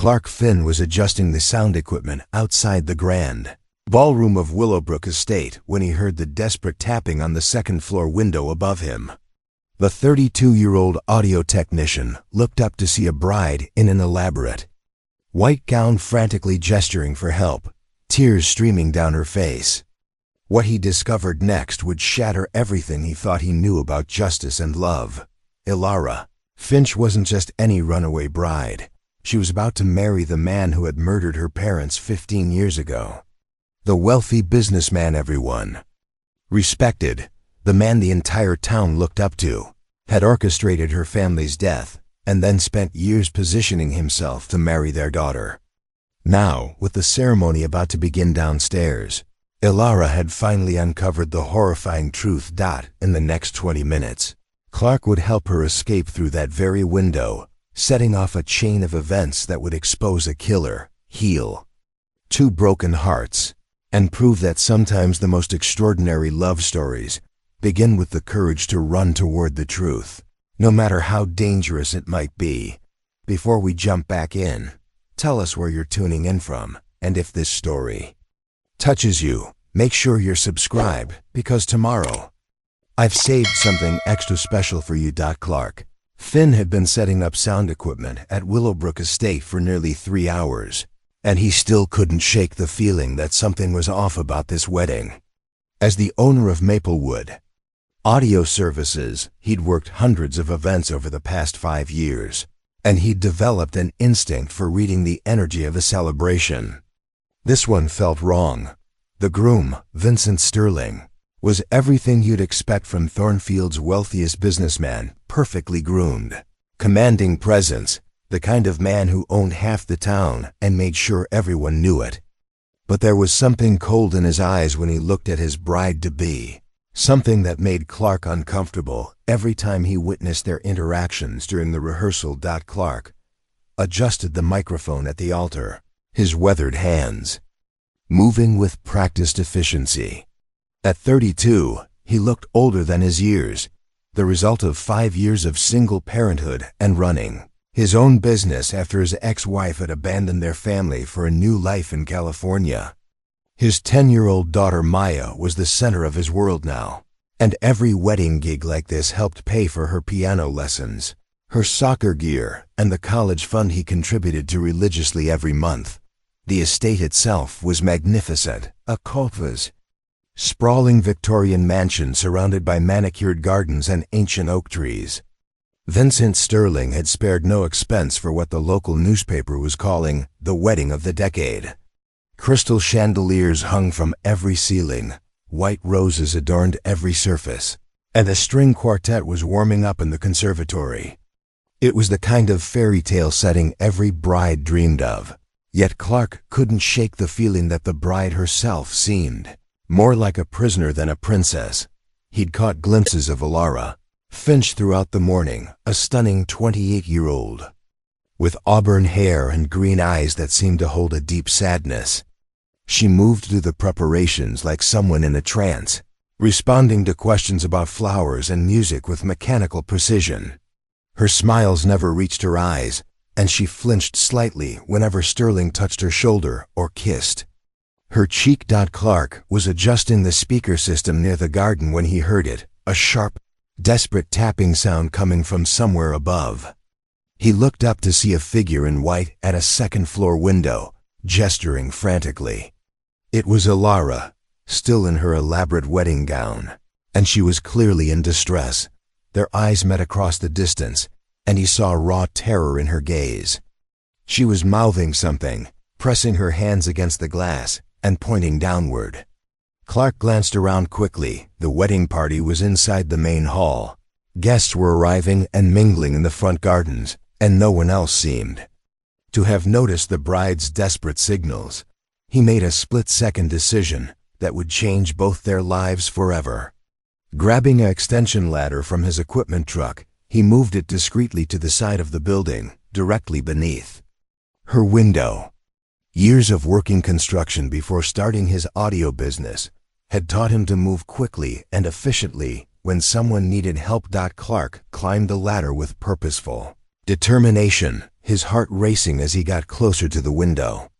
Clark Finn was adjusting the sound equipment outside the grand ballroom of Willowbrook Estate when he heard the desperate tapping on the second-floor window above him. The 32-year-old audio technician looked up to see a bride in an elaborate white gown frantically gesturing for help, tears streaming down her face. What he discovered next would shatter everything he thought he knew about justice and love. Ilara Finch wasn't just any runaway bride. She was about to marry the man who had murdered her parents 15 years ago. The wealthy businessman everyone respected, the man the entire town looked up to, had orchestrated her family's death and then spent years positioning himself to marry their daughter. Now, with the ceremony about to begin downstairs, Ilara had finally uncovered the horrifying truth. In the next 20 minutes, Clark would help her escape through that very window, setting off a chain of events that would expose a killer, heal 2 broken hearts, and prove that sometimes the most extraordinary love stories begin with the courage to run toward the truth, no matter how dangerous it might be. Before we jump back in, tell us where you're tuning in from, and if this story touches you, make sure you're subscribed, because tomorrow, I've saved something extra special for you. Clark Finn had been setting up sound equipment at Willowbrook Estate for nearly 3 hours, and he still couldn't shake the feeling that something was off about this wedding. As the owner of Maplewood Audio Services, he'd worked hundreds of events over the past 5 years, and he'd developed an instinct for reading the energy of a celebration. This one felt wrong. The groom, Vincent Sterling, was everything you'd expect from Thornfield's wealthiest businessman, perfectly groomed, commanding presence, the kind of man who owned half the town and made sure everyone knew it. But there was something cold in his eyes when he looked at his bride-to-be, something that made Clark uncomfortable every time he witnessed their interactions during the rehearsal. Clark adjusted the microphone at the altar, his weathered hands moving with practiced efficiency. At 32, he looked older than his years, the result of 5 years of single parenthood and running his own business after his ex-wife had abandoned their family for a new life in California. His 10-year-old daughter Maya was the center of his world now, and every wedding gig like this helped pay for her piano lessons, her soccer gear, and the college fund he contributed to religiously every month. The estate itself was magnificent, a courteous, sprawling Victorian mansion surrounded by manicured gardens and ancient oak trees. Vincent Sterling had spared no expense for what the local newspaper was calling the wedding of the decade. Crystal chandeliers hung from every ceiling, white roses adorned every surface, and a string quartet was warming up in the conservatory. It was the kind of fairy tale setting every bride dreamed of, yet Clark couldn't shake the feeling that the bride herself seemed more like a prisoner than a princess. He'd caught glimpses of Ilara Finch throughout the morning, a stunning 28-year-old, with auburn hair and green eyes that seemed to hold a deep sadness. She moved through the preparations like someone in a trance, responding to questions about flowers and music with mechanical precision. Her smiles never reached her eyes, and she flinched slightly whenever Sterling touched her shoulder or kissed her cheek. Clark was adjusting the speaker system near the garden when he heard it, a sharp, desperate tapping sound coming from somewhere above. He looked up to see a figure in white at a second-floor window, gesturing frantically. It was Ilara, still in her elaborate wedding gown, and she was clearly in distress. Their eyes met across the distance, and he saw raw terror in her gaze. She was mouthing something, pressing her hands against the glass and pointing downward. Clark glanced around quickly. The wedding party was inside the main hall. Guests were arriving and mingling in the front gardens, and no one else seemed to have noticed the bride's desperate signals. He made a split-second decision that would change both their lives forever. Grabbing an extension ladder from his equipment truck, he moved it discreetly to the side of the building, directly beneath her window. Years of working construction before starting his audio business had taught him to move quickly and efficiently when someone needed help. Clark climbed the ladder with purposeful determination, his heart racing as he got closer to the window.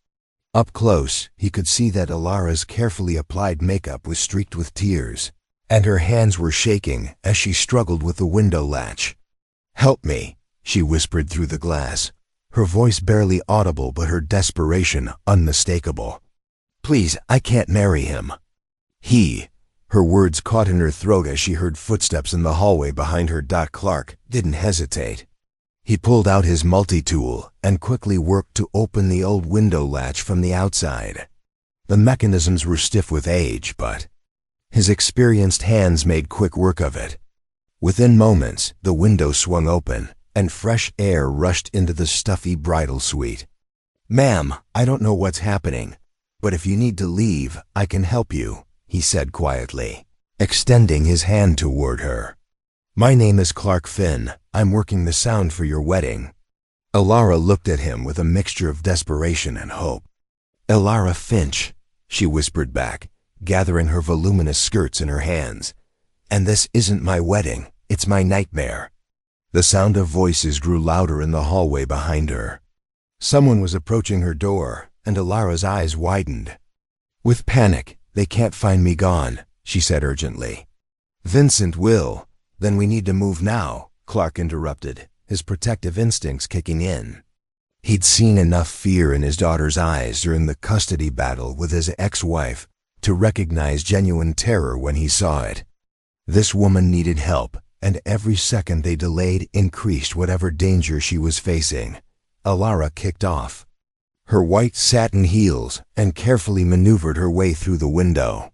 Up close, he could see that Ilara's carefully applied makeup was streaked with tears, and her hands were shaking as she struggled with the window latch. "Help me," she whispered through the glass, her voice barely audible but her desperation unmistakable. "Please, I can't marry him." Her words caught in her throat as she heard footsteps in the hallway behind her. Clark didn't hesitate. He pulled out his multi-tool and quickly worked to open the old window latch from the outside. The mechanisms were stiff with age, but his experienced hands made quick work of it. Within moments, the window swung open, and fresh air rushed into the stuffy bridal suite. "Ma'am, I don't know what's happening, but if you need to leave, I can help you," he said quietly, extending his hand toward her. "My name is Clark Finn. I'm working the sound for your wedding." Ilara looked at him with a mixture of desperation and hope. "Ilara Finch," she whispered back, gathering her voluminous skirts in her hands. "And this isn't my wedding, it's my nightmare." The sound of voices grew louder in the hallway behind her. Someone was approaching her door, and Ilara's eyes widened. "With panic, they can't find me gone," she said urgently. "Vincent will. Then we need to move now," Clark interrupted, his protective instincts kicking in. He'd seen enough fear in his daughter's eyes during the custody battle with his ex-wife to recognize genuine terror when he saw it. This woman needed help, and every second they delayed increased whatever danger she was facing. Ilara kicked off her white satin heels and carefully maneuvered her way through the window.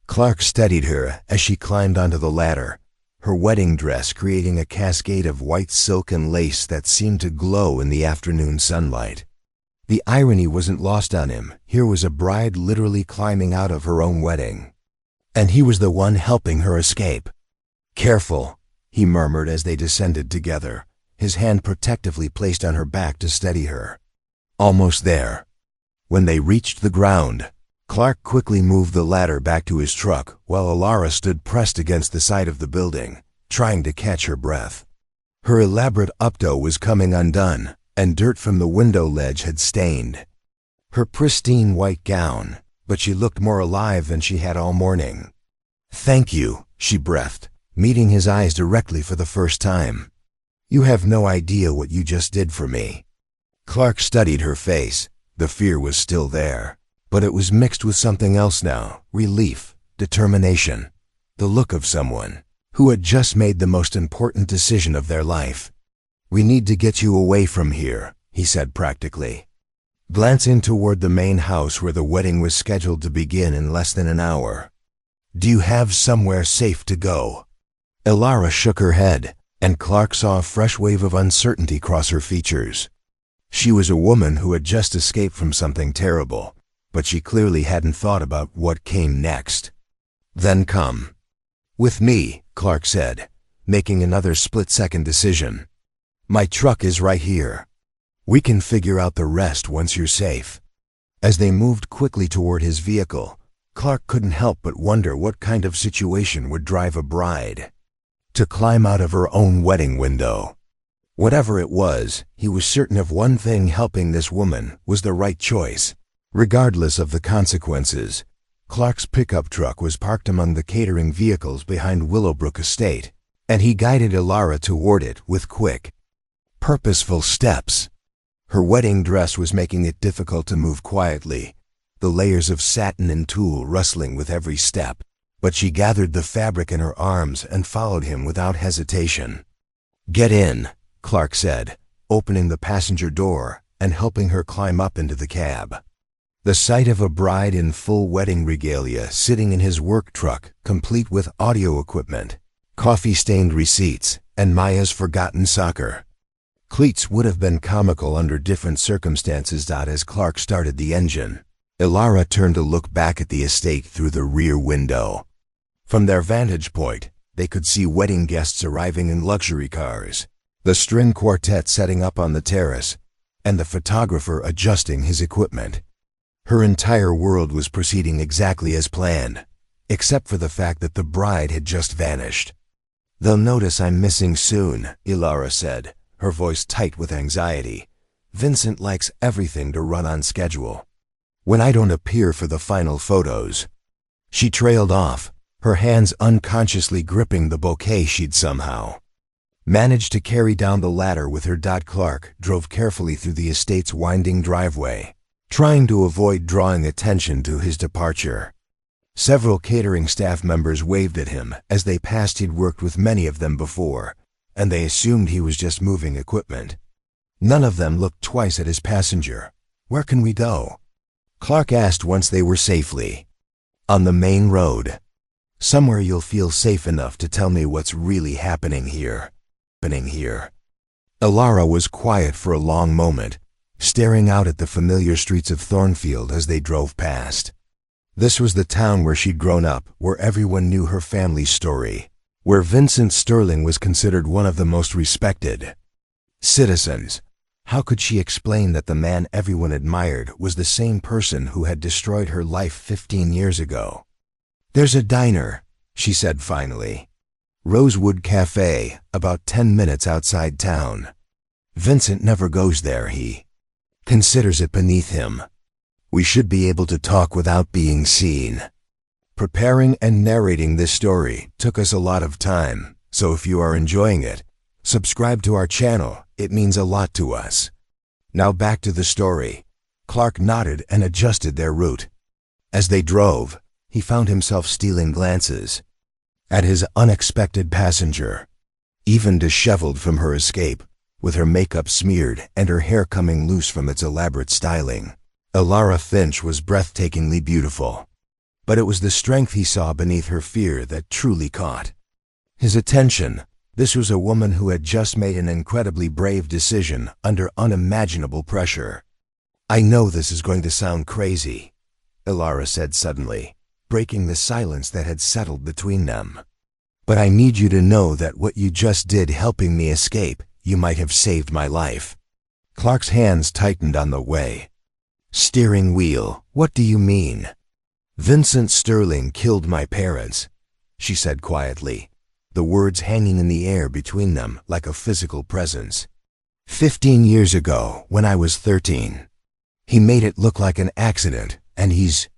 Clark steadied her as she climbed onto the ladder, her wedding dress creating a cascade of white silk and lace that seemed to glow in the afternoon sunlight. The irony wasn't lost on him. Here was a bride literally climbing out of her own wedding, and he was the one helping her escape. "Careful," he murmured as they descended together, his hand protectively placed on her back to steady her. Almost there. When they reached the ground, Clark quickly moved the ladder back to his truck while Ilara stood pressed against the side of the building, trying to catch her breath. Her elaborate updo was coming undone, and dirt from the window ledge had stained her pristine white gown, but she looked more alive than she had all morning. "Thank you," she breathed, meeting his eyes directly for the first time. "You have no idea what you just did for me." Clark studied her face. The fear was still there, but it was mixed with something else now: relief, determination, the look of someone who had just made the most important decision of their life. "We need to get you away from here," he said practically, glancing toward the main house where the wedding was scheduled to begin in less than an hour. "Do you have somewhere safe to go?" Ilara shook her head, and Clark saw a fresh wave of uncertainty cross her features. She was a woman who had just escaped from something terrible, but she clearly hadn't thought about what came next. "Then come with me," Clark said, making another split-second decision. "My truck is right here. We can figure out the rest once you're safe." As they moved quickly toward his vehicle, Clark couldn't help but wonder what kind of situation would drive a bride to climb out of her own wedding window. Whatever it was, he was certain of one thing: helping this woman was the right choice. Regardless of the consequences, Clark's pickup truck was parked among the catering vehicles behind Willowbrook Estate, and he guided Ilara toward it with quick, purposeful steps. Her wedding dress was making it difficult to move quietly, the layers of satin and tulle rustling with every step, but she gathered the fabric in her arms and followed him without hesitation. "Get in," Clark said, opening the passenger door and helping her climb up into the cab. The sight of a bride in full wedding regalia sitting in his work truck, complete with audio equipment, coffee-stained receipts, and Maya's forgotten soccer cleats would have been comical under different circumstances. As Clark started the engine, Ilara turned to look back at the estate through the rear window. From their vantage point, they could see wedding guests arriving in luxury cars, the string quartet setting up on the terrace, and the photographer adjusting his equipment. Her entire world was proceeding exactly as planned, except for the fact that the bride had just vanished. "They'll notice I'm missing soon," Ilara said, her voice tight with anxiety. Vincent likes everything to run on schedule. When I don't appear for the final photos. She trailed off, her hands unconsciously gripping the bouquet she'd somehow managed to carry down the ladder with her. Clark drove carefully through the estate's winding driveway, trying to avoid drawing attention to his departure. Several catering staff members waved at him as they passed. He'd worked with many of them before, and they assumed he was just moving equipment. None of them looked twice at his passenger. "Where can we go?" Clark asked once they were safely on the main road. "Somewhere you'll feel safe enough to tell me what's really happening here." Ilara was quiet for a long moment, staring out at the familiar streets of Thornfield as they drove past. This was the town where she'd grown up, where everyone knew her family's story, where Vincent Sterling was considered one of the most respected citizens. How could she explain that the man everyone admired was the same person who had destroyed her life 15 years ago? "There's a diner," she said finally. "Rosewood Cafe, about 10 minutes outside town. Vincent never goes there. He considers it beneath him. We should be able to talk without being seen." Preparing and narrating this story took us a lot of time, so if you are enjoying it, subscribe to our channel. It means a lot to us. Now back to the story. Clark nodded and adjusted their route. As they drove, he found himself stealing glances at his unexpected passenger. Even disheveled from her escape, with her makeup smeared and her hair coming loose from its elaborate styling, Ilara Finch was breathtakingly beautiful. But it was the strength he saw beneath her fear that truly caught his attention. This was a woman who had just made an incredibly brave decision under unimaginable pressure. "I know this is going to sound crazy," Ilara said suddenly, breaking the silence that had settled between them. "But I need you to know that what you just did helping me escape, you might have saved my life." Clark's hands tightened on the steering wheel. "What do you mean?" "Vincent Sterling killed my parents," she said quietly, the words hanging in the air between them like a physical presence. 15 years ago, when I was 13. He made it look like an accident, and he's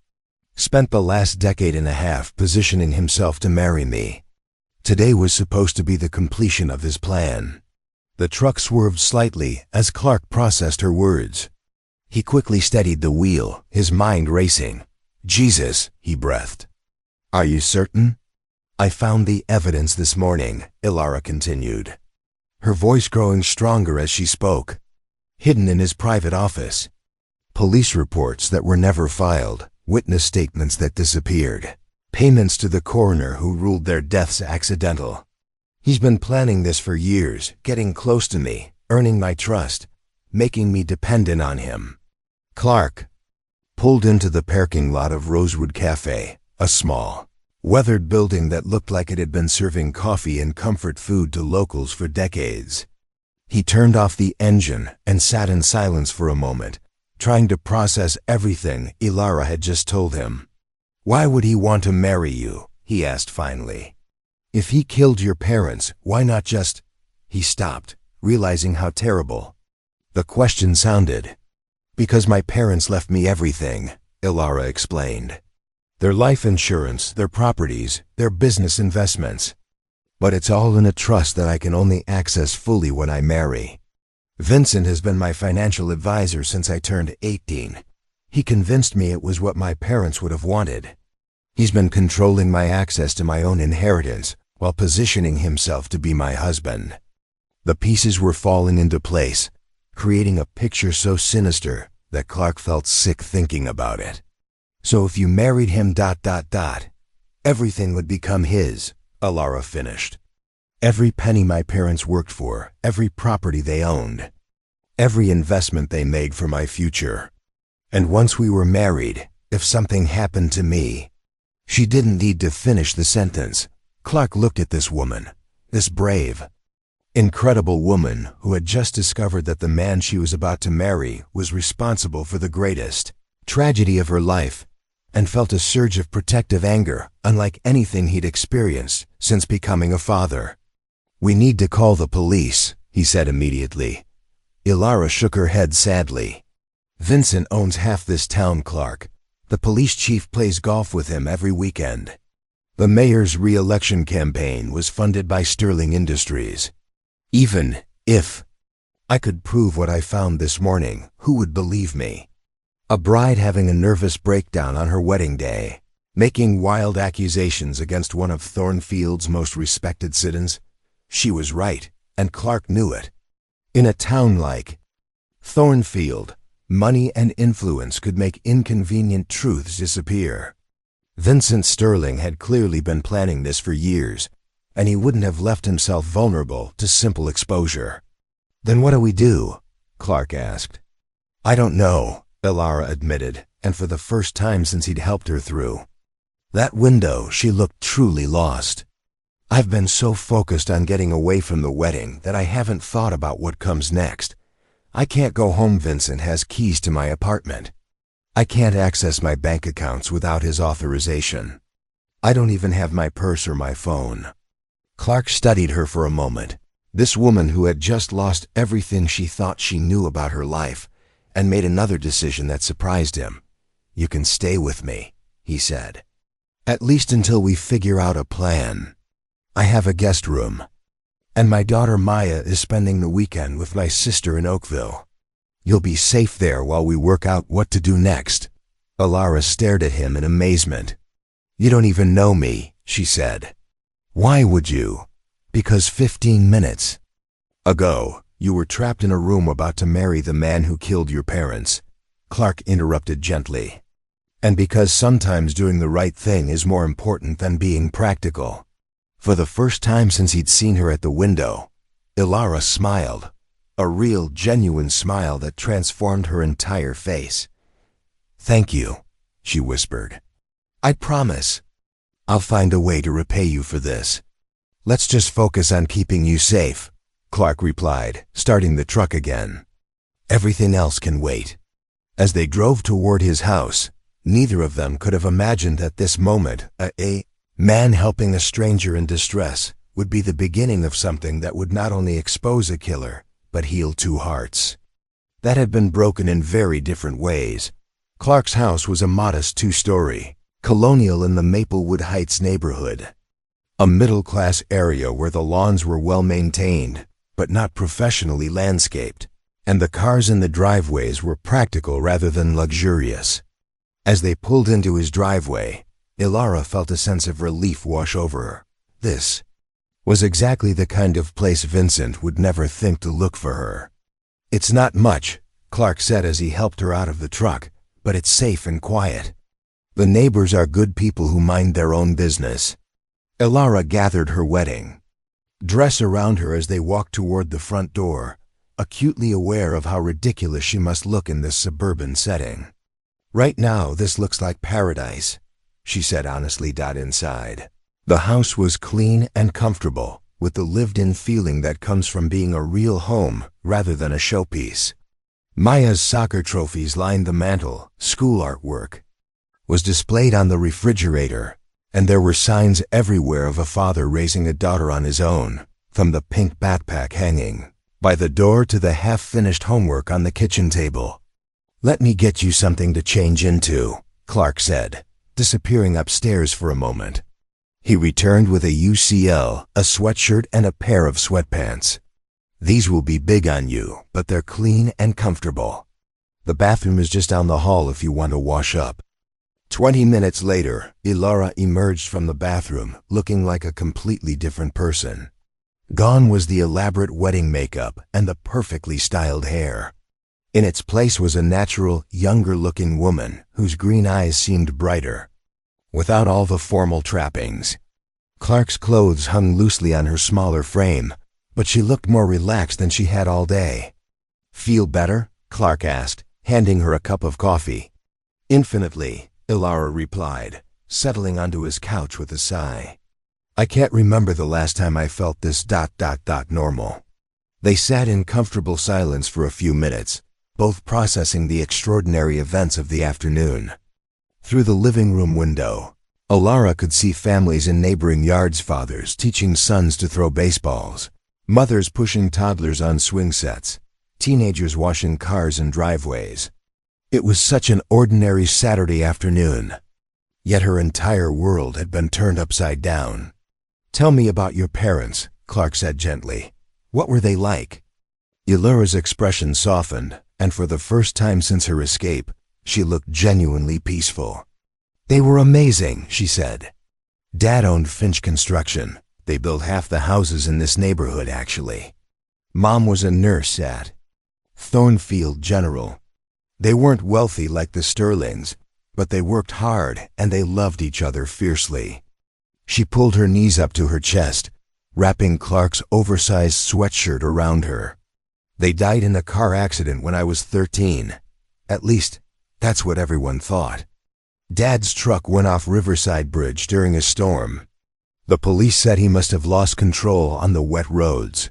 spent the last decade and a half positioning himself to marry me. Today was supposed to be the completion of his plan." The truck swerved slightly as Clark processed her words. He quickly steadied the wheel, his mind racing. "Jesus," he breathed. "Are you certain?" "I found the evidence this morning," Ilara continued, her voice growing stronger as she spoke. "Hidden in his private office. Police reports that were never filed, witness statements that disappeared, payments to the coroner who ruled their deaths accidental. He's been planning this for years, getting close to me, earning my trust, making me dependent on him." Clark pulled into the parking lot of Rosewood Cafe, a small, weathered building that looked like it had been serving coffee and comfort food to locals for decades. He turned off the engine and sat in silence for a moment, trying to process everything Ilara had just told him. "Why would he want to marry you?" he asked finally. "If he killed your parents, why not just—" He stopped, realizing how terrible the question sounded. "Because my parents left me everything," Ilara explained. "Their life insurance, their properties, their business investments. But it's all in a trust that I can only access fully when I marry. Vincent has been my financial advisor since I turned 18. He convinced me it was what my parents would have wanted. He's been controlling my access to my own inheritance while positioning himself to be my husband." The pieces were falling into place, creating a picture so sinister that Clark felt sick thinking about it. "So if you married him ... everything would become his," Ilara finished. "Every penny my parents worked for, every property they owned, every investment they made for my future. And once we were married, if something happened to me..." She didn't need to finish the sentence. Clark looked at this woman, this brave, incredible woman who had just discovered that the man she was about to marry was responsible for the greatest tragedy of her life, and felt a surge of protective anger unlike anything he'd experienced since becoming a father. "We need to call the police," he said immediately. Ilara shook her head sadly. Vincent owns half this town, Clark. The police chief plays golf with him every weekend. The mayor's re-election campaign was funded by Sterling Industries. Even if I could prove what I found this morning, who would believe me? A bride having a nervous breakdown on her wedding day, making wild accusations against one of Thornfield's most respected citizens. She was right, and Clark knew it. In a town like Thornfield, money and influence could make inconvenient truths disappear. Vincent Sterling had clearly been planning this for years, and he wouldn't have left himself vulnerable to simple exposure. Then what do we do? Clark asked. I don't know, Ilara admitted, and for the first time since he'd helped her through that window, she looked truly lost. I've been so focused on getting away from the wedding that I haven't thought about what comes next. I can't go home. Vincent has keys to my apartment. I can't access my bank accounts without his authorization. I don't even have my purse or my phone. Clark studied her for a moment. This woman who had just lost everything she thought she knew about her life and made another decision that surprised him. You can stay with me, he said. At least until we figure out a plan. I have a guest room, and my daughter Maya is spending the weekend with my sister in Oakville. You'll be safe there while we work out what to do next. Ilara stared at him in amazement. You don't even know me, she said. Why would you? Because 15 minutes ago, you were trapped in a room about to marry the man who killed your parents, Clark interrupted gently. And because sometimes doing the right thing is more important than being practical. For the first time since he'd seen her at the window, Ilara smiled, a real, genuine smile that transformed her entire face. Thank you, she whispered. I promise. I'll find a way to repay you for this. Let's just focus on keeping you safe, Clark replied, starting the truck again. Everything else can wait. As they drove toward his house, neither of them could have imagined that this moment, a man helping a stranger in distress, would be the beginning of something that would not only expose a killer, but heal two hearts that had been broken in very different ways. Clark's house was a modest 2-story, colonial in the Maplewood Heights neighborhood, a middle-class area where the lawns were well-maintained, but not professionally landscaped, and the cars in the driveways were practical rather than luxurious. As they pulled into his driveway, Ilara felt a sense of relief wash over her. This was exactly the kind of place Vincent would never think to look for her. It's not much, Clark said as he helped her out of the truck, but it's safe and quiet. The neighbors are good people who mind their own business. Ilara gathered her wedding dress around her as they walked toward the front door, acutely aware of how ridiculous she must look in this suburban setting. Right now, this looks like paradise, she said honestly. Inside, the house was clean and comfortable, with the lived-in feeling that comes from being a real home rather than a showpiece. Maya's soccer trophies lined the mantel, school artwork was displayed on the refrigerator, and there were signs everywhere of a father raising a daughter on his own, from the pink backpack hanging by the door to the half-finished homework on the kitchen table. Let me get you something to change into, Clark said, disappearing upstairs for a moment. He returned with a UCL, a sweatshirt, and a pair of sweatpants. These will be big on you, but they're clean and comfortable. The bathroom is just down the hall if you want to wash up. 20 minutes later, Ilara emerged from the bathroom, looking like a completely different person. Gone was the elaborate wedding makeup and the perfectly styled hair. In its place was a natural, younger-looking woman whose green eyes seemed brighter, without all the formal trappings. Clark's clothes hung loosely on her smaller frame, but she looked more relaxed than she had all day. Feel better? Clark asked, handing her a cup of coffee. Infinitely, Ilara replied, settling onto his couch with a sigh. I can't remember the last time I felt this ... normal. They sat in comfortable silence for a few minutes, both processing the extraordinary events of the afternoon. Through the living room window, Ilara could see families in neighboring yards, fathers teaching sons to throw baseballs, mothers pushing toddlers on swing sets, teenagers washing cars and driveways. It was such an ordinary Saturday afternoon. Yet her entire world had been turned upside down. "Tell me about your parents," Clark said gently. "What were they like?" Elura's expression softened, and for the first time since her escape, she looked genuinely peaceful. "They were amazing," she said. "Dad owned Finch Construction. They built half the houses in this neighborhood, actually. Mom was a nurse at Thornfield General. They weren't wealthy like the Sterlings, but they worked hard and they loved each other fiercely." She pulled her knees up to her chest, wrapping Clark's oversized sweatshirt around her. "They died in a car accident when I was 13. At least, that's what everyone thought. Dad's truck went off Riverside Bridge during a storm. The police said he must have lost control on the wet roads.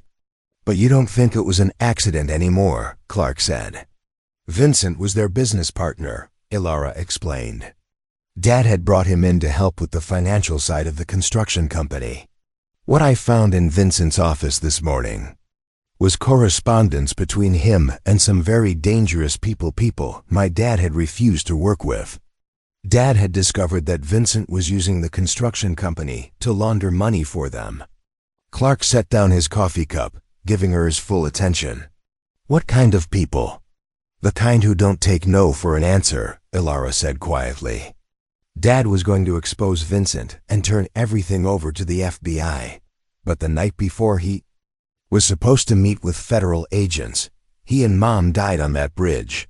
But you don't think it was an accident anymore," Clark said. "Vincent was their business partner," Elura explained. "Dad had brought him in to help with the financial side of the construction company. What I found in Vincent's office this morning was correspondence between him and some very dangerous people my dad had refused to work with. Dad had discovered that Vincent was using the construction company to launder money for them." Clark set down his coffee cup, giving her his full attention. "What kind of people?" "The kind who don't take no for an answer," Elura said quietly. "Dad was going to expose Vincent and turn everything over to the FBI, but the night before he was supposed to meet with federal agents, he and Mom died on that bridge.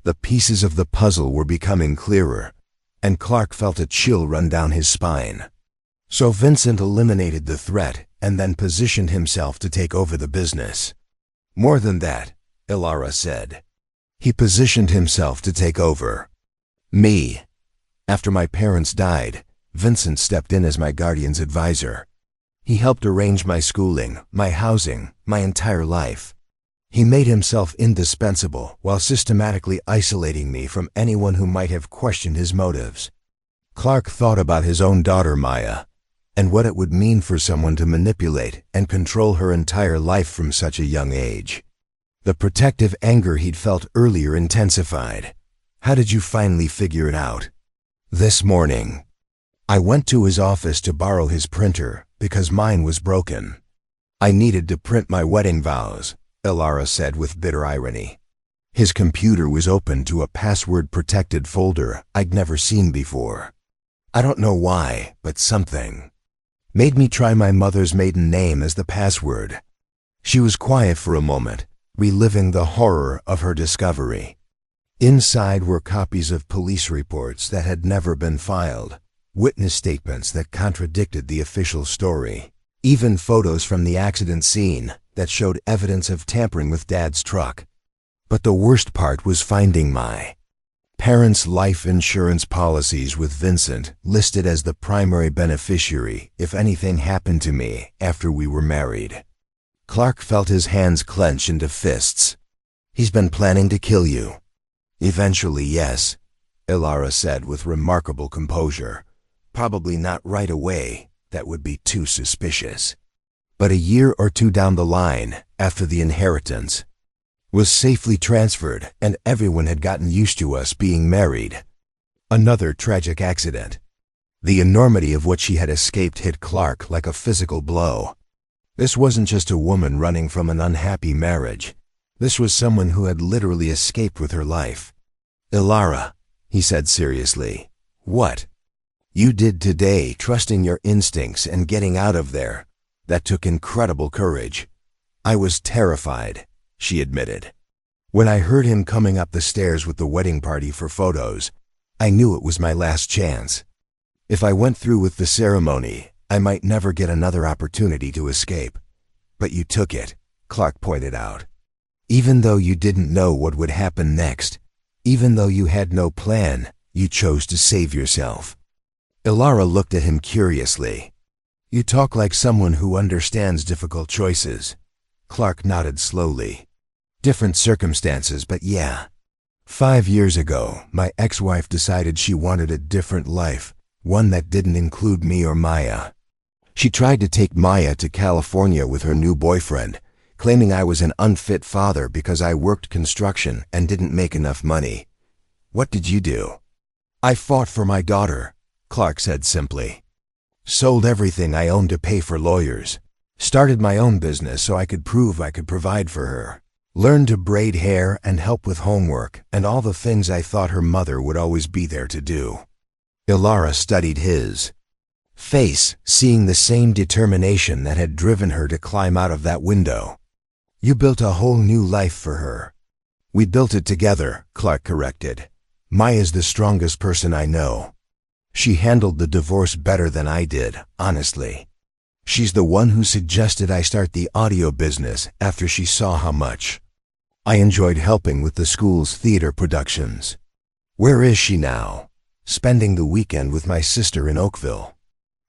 The pieces of the puzzle were becoming clearer, and Clark felt a chill run down his spine. So Vincent eliminated the threat and then positioned himself to take over the business. "More than that," Elura said. "He positioned himself to take over me. After my parents died, Vincent stepped in as my guardian's advisor. He helped arrange my schooling, my housing, my entire life. He made himself indispensable while systematically isolating me from anyone who might have questioned his motives." Clark thought about his own daughter Maya, and what it would mean for someone to manipulate and control her entire life from such a young age. The protective anger he'd felt earlier intensified. "How did you finally figure it out?" "This morning. I went to his office to borrow his printer because mine was broken. I needed to print my wedding vows," Elura said with bitter irony. "His computer was open to a password-protected folder I'd never seen before. I don't know why, but something made me try my mother's maiden name as the password." She was quiet for a moment, reliving the horror of her discovery. Inside were copies of police reports that had never been filed, witness statements that contradicted the official story, even photos from the accident scene that showed evidence of tampering with Dad's truck. But the worst part was finding my parents' life insurance policies with Vincent listed as the primary beneficiary if anything happened to me after we were married. Clark felt his hands clench into fists. "He's been planning to kill you." "Eventually, yes," Elura said with remarkable composure. "Probably not right away. That would be too suspicious. But a year or two down the line, after the inheritance was safely transferred and everyone had gotten used to us being married." Another tragic accident. The enormity of what she had escaped hit Clark like a physical blow. This wasn't just a woman running from an unhappy marriage. This was someone who had literally escaped with her life. "Elura," he said seriously, "what you did today, trusting your instincts and getting out of there, that took incredible courage." "I was terrified," she admitted. "When I heard him coming up the stairs with the wedding party for photos, I knew it was my last chance. If I went through with the ceremony, I might never get another opportunity to escape. But you took it," Clark pointed out. "Even though you didn't know what would happen next, even though you had no plan, you chose to save yourself." Elura looked at him curiously. "You talk like someone who understands difficult choices." Clark nodded slowly. "Different circumstances, but yeah. 5 years ago, my ex-wife decided she wanted a different life, one that didn't include me or Maya. She tried to take Maya to California with her new boyfriend, claiming I was an unfit father because I worked construction and didn't make enough money. What did you do? I fought for my daughter, Clark said simply. Sold everything I owned to pay for lawyers. Started my own business so I could prove I could provide for her. Learned to braid hair and help with homework and all the things I thought her mother would always be there to do. Ilara studied his face, seeing the same determination that had driven her to climb out of that window. You built a whole new life for her. We built it together, Clark corrected. Maya's the strongest person I know. She handled the divorce better than I did, honestly. She's the one who suggested I start the audio business after she saw how much I enjoyed helping with the school's theater productions. Where is she now? Spending the weekend with my sister in Oakville.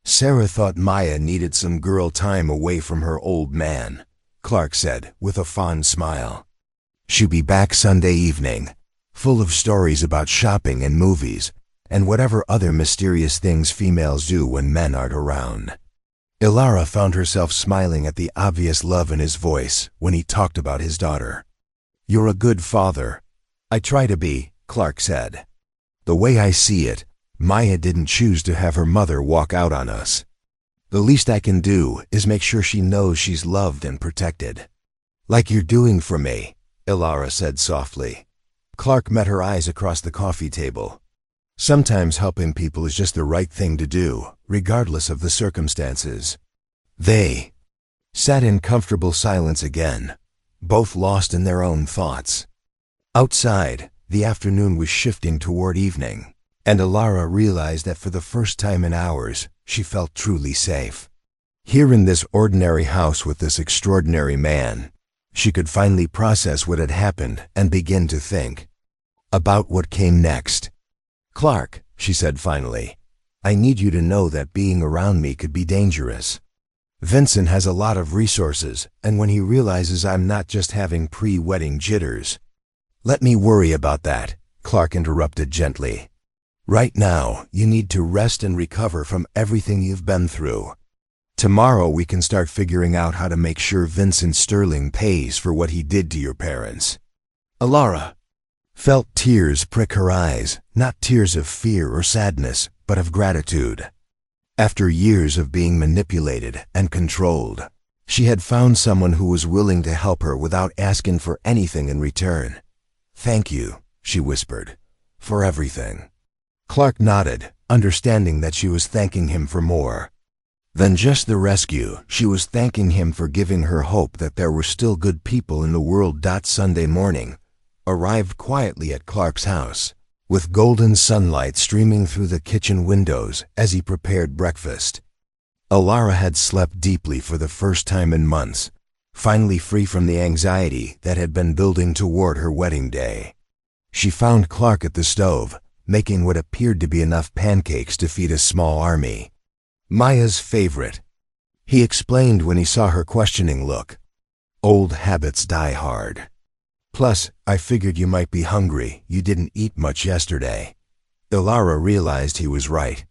Sarah thought Maya needed some girl time away from her old man, Clark said with a fond smile. She'll be back Sunday evening, full of stories about shopping and movies, and whatever other mysterious things females do when men aren't around. Ilara found herself smiling at the obvious love in his voice when he talked about his daughter. You're a good father. I try to be, Clark said. The way I see it, Maya didn't choose to have her mother walk out on us. The least I can do is make sure she knows she's loved and protected. Like you're doing for me, Ilara said softly. Clark met her eyes across the coffee table. Sometimes helping people is just the right thing to do, regardless of the circumstances. They sat in comfortable silence again, both lost in their own thoughts. Outside, the afternoon was shifting toward evening, and Ilara realized that for the first time in hours, she felt truly safe. Here in this ordinary house with this extraordinary man, she could finally process what had happened and begin to think about what came next. Clark, she said finally, I need you to know that being around me could be dangerous. Vincent has a lot of resources, and when he realizes I'm not just having pre-wedding jitters. Let me worry about that, Clark interrupted gently. Right now, you need to rest and recover from everything you've been through. Tomorrow we can start figuring out how to make sure Vincent Sterling pays for what he did to your parents. Ilara felt tears prick her eyes, not tears of fear or sadness, but of gratitude. After years of being manipulated and controlled, she had found someone who was willing to help her without asking for anything in return. Thank you, she whispered, for everything. Clark nodded, understanding that she was thanking him for more than just the rescue. She was thanking him for giving her hope that there were still good people in the world. Sunday morning arrived quietly at Clark's house, with golden sunlight streaming through the kitchen windows as he prepared breakfast. Ilara had slept deeply for the first time in months, finally free from the anxiety that had been building toward her wedding day. She found Clark at the stove, making what appeared to be enough pancakes to feed a small army. Maya's favorite, he explained when he saw her questioning look. Old habits die hard. Plus, I figured you might be hungry. You didn't eat much yesterday. Ilara realized he was right.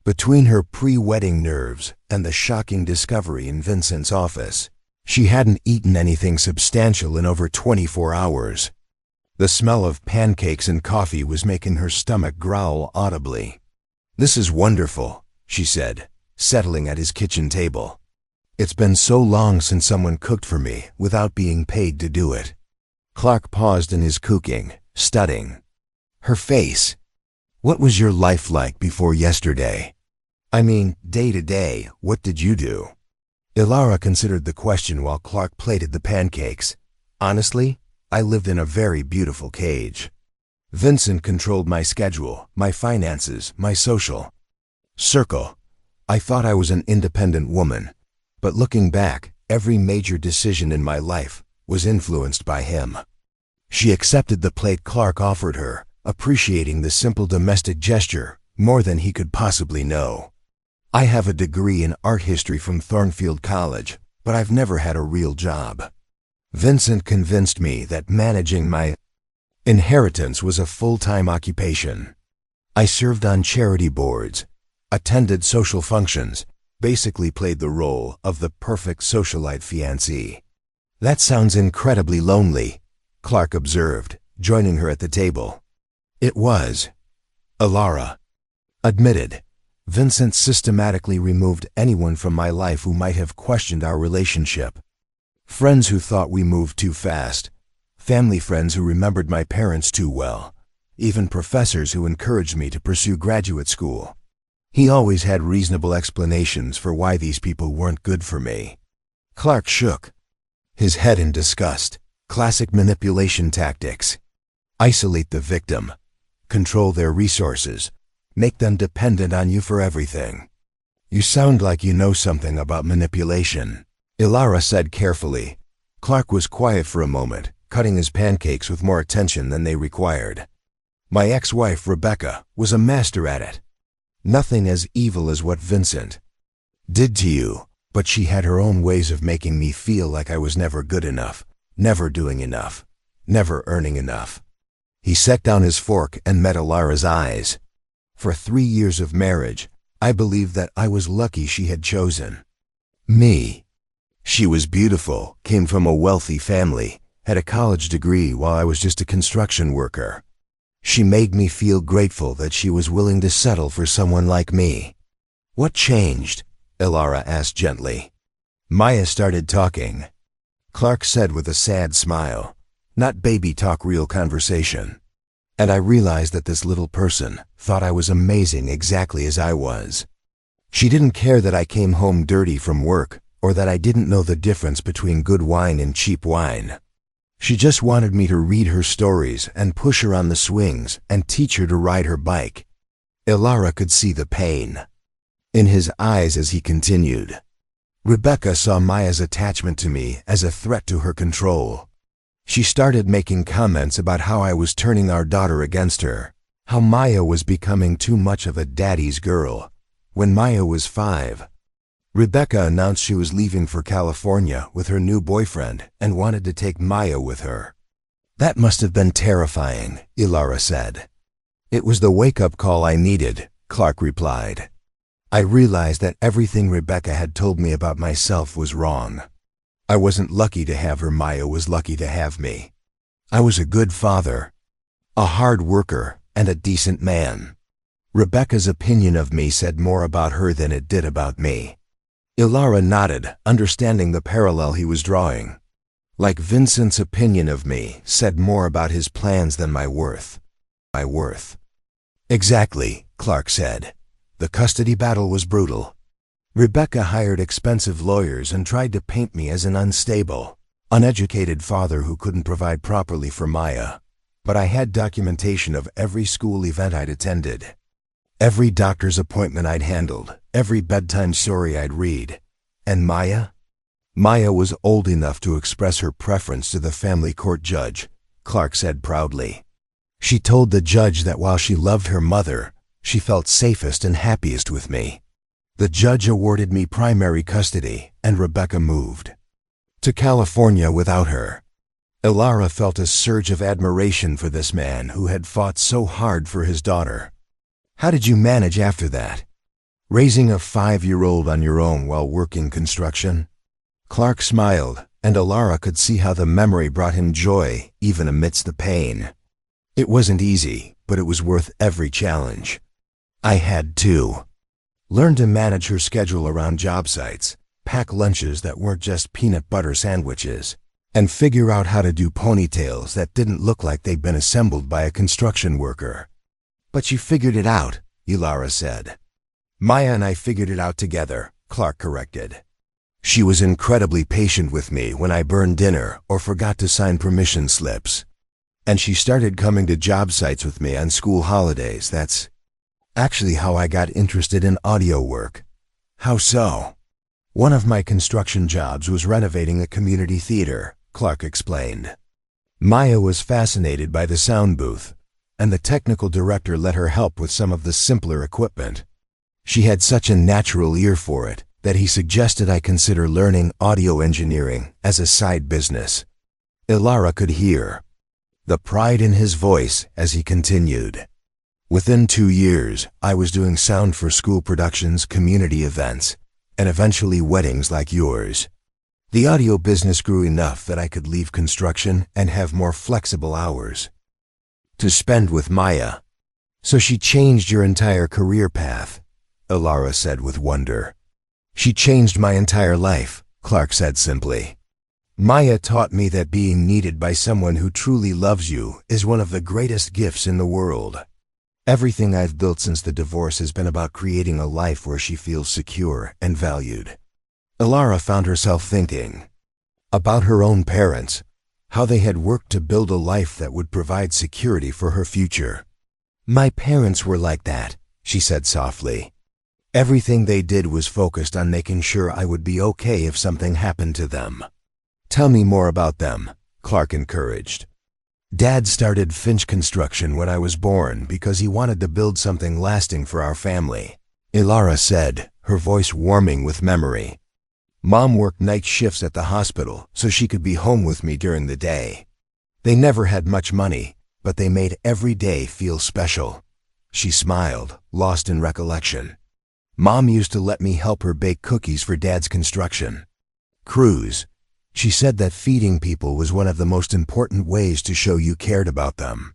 Between her pre-wedding nerves and the shocking discovery in Vincent's office, she hadn't eaten anything substantial in over 24 hours. The smell of pancakes and coffee was making her stomach growl audibly. This is wonderful, she said, settling at his kitchen table. It's been so long since someone cooked for me without being paid to do it. Clark paused in his cooking, studying her face. What was your life like before yesterday? I mean, day to day, what did you do? Ilara considered the question while Clark plated the pancakes. Honestly, I lived in a very beautiful cage. Vincent controlled my schedule, my finances, my social circle. I thought I was an independent woman, but looking back, every major decision in my life was influenced by him. She accepted the plate Clark offered her, appreciating the simple domestic gesture more than he could possibly know. I have a degree in art history from Thornfield College, but I've never had a real job. Vincent convinced me that managing my inheritance was a full-time occupation. I served on charity boards, attended social functions, basically played the role of the perfect socialite fiancé. That sounds incredibly lonely, Clark observed, joining her at the table. It was. Ilara admitted. Vincent systematically removed anyone from my life who might have questioned our relationship. Friends who thought we moved too fast, family friends who remembered my parents too well, even professors who encouraged me to pursue graduate school. He always had reasonable explanations for why these people weren't good for me. Clark shook his head in disgust. Classic manipulation tactics. Isolate the victim, control their resources, make them dependent on you for everything. You sound like you know something about manipulation, Ilara said carefully. Clark was quiet for a moment, cutting his pancakes with more attention than they required. My ex-wife, Rebecca, was a master at it. Nothing as evil as what Vincent did to you, but she had her own ways of making me feel like I was never good enough, never doing enough, never earning enough. He set down his fork and met Ilara's eyes. For 3 years of marriage, I believed that I was lucky she had chosen me. She was beautiful, came from a wealthy family, had a college degree while I was just a construction worker. She made me feel grateful that she was willing to settle for someone like me. What changed? Ilara asked gently. Maya started talking, Clark said with a sad smile. Not baby talk, real conversation. And I realized that this little person thought I was amazing exactly as I was. She didn't care that I came home dirty from work or that I didn't know the difference between good wine and cheap wine. She just wanted me to read her stories and push her on the swings and teach her to ride her bike. Ilara could see the pain in his eyes as he continued. Rebecca saw Maya's attachment to me as a threat to her control. She started making comments about how I was turning our daughter against her, how Maya was becoming too much of a daddy's girl. When Maya was 5, Rebecca announced she was leaving for California with her new boyfriend and wanted to take Maya with her. That must have been terrifying, Ilara said. It was the wake-up call I needed, Clark replied. I realized that everything Rebecca had told me about myself was wrong. I wasn't lucky to have her, Maya was lucky to have me. I was a good father, a hard worker, and a decent man. Rebecca's opinion of me said more about her than it did about me. Ilara nodded, understanding the parallel he was drawing. Like Vincent's opinion of me said more about his plans than my worth. My worth. Exactly, Clark said. The custody battle was brutal. Rebecca hired expensive lawyers and tried to paint me as an unstable, uneducated father who couldn't provide properly for Maya. But I had documentation of every school event I'd attended, every doctor's appointment I'd handled, every bedtime story I'd read. And Maya? Maya was old enough to express her preference to the family court judge, Clark said proudly. She told the judge that while she loved her mother, she felt safest and happiest with me. The judge awarded me primary custody, and Rebecca moved to California without her. Ilara felt a surge of admiration for this man who had fought so hard for his daughter. How did you manage after that? Raising a 5-year-old on your own while working construction? Clark smiled, and Ilara could see how the memory brought him joy, even amidst the pain. It wasn't easy, but it was worth every challenge. I had to learn to manage her schedule around job sites, pack lunches that weren't just peanut butter sandwiches, and figure out how to do ponytails that didn't look like they'd been assembled by a construction worker. But you figured it out, Ilara said. Maya and I figured it out together, Clark corrected. She was incredibly patient with me when I burned dinner or forgot to sign permission slips. And she started coming to job sites with me on school holidays. That's actually how I got interested in audio work. How so? One of my construction jobs was renovating a community theater, Clark explained. Maya was fascinated by the sound booth, and the technical director let her help with some of the simpler equipment. She had such a natural ear for it that he suggested I consider learning audio engineering as a side business. Ilara could hear the pride in his voice as he continued. Within 2 years, I was doing sound for school productions, community events, and eventually weddings like yours. The audio business grew enough that I could leave construction and have more flexible hours to spend with Maya. So she changed your entire career path, Ilara said with wonder. She changed my entire life, Clark said simply. Maya taught me that being needed by someone who truly loves you is one of the greatest gifts in the world. Everything I've built since the divorce has been about creating a life where she feels secure and valued. Ilara found herself thinking about her own parents, how they had worked to build a life that would provide security for her future. My parents were like that, she said softly. Everything they did was focused on making sure I would be okay if something happened to them. Tell me more about them, Clark encouraged. Dad started Finch Construction when I was born because he wanted to build something lasting for our family, Ilara said, her voice warming with memory. Mom worked night shifts at the hospital so she could be home with me during the day. They never had much money, but they made every day feel special. She smiled, lost in recollection. Mom used to let me help her bake cookies for Dad's construction crews. She said that feeding people was one of the most important ways to show you cared about them.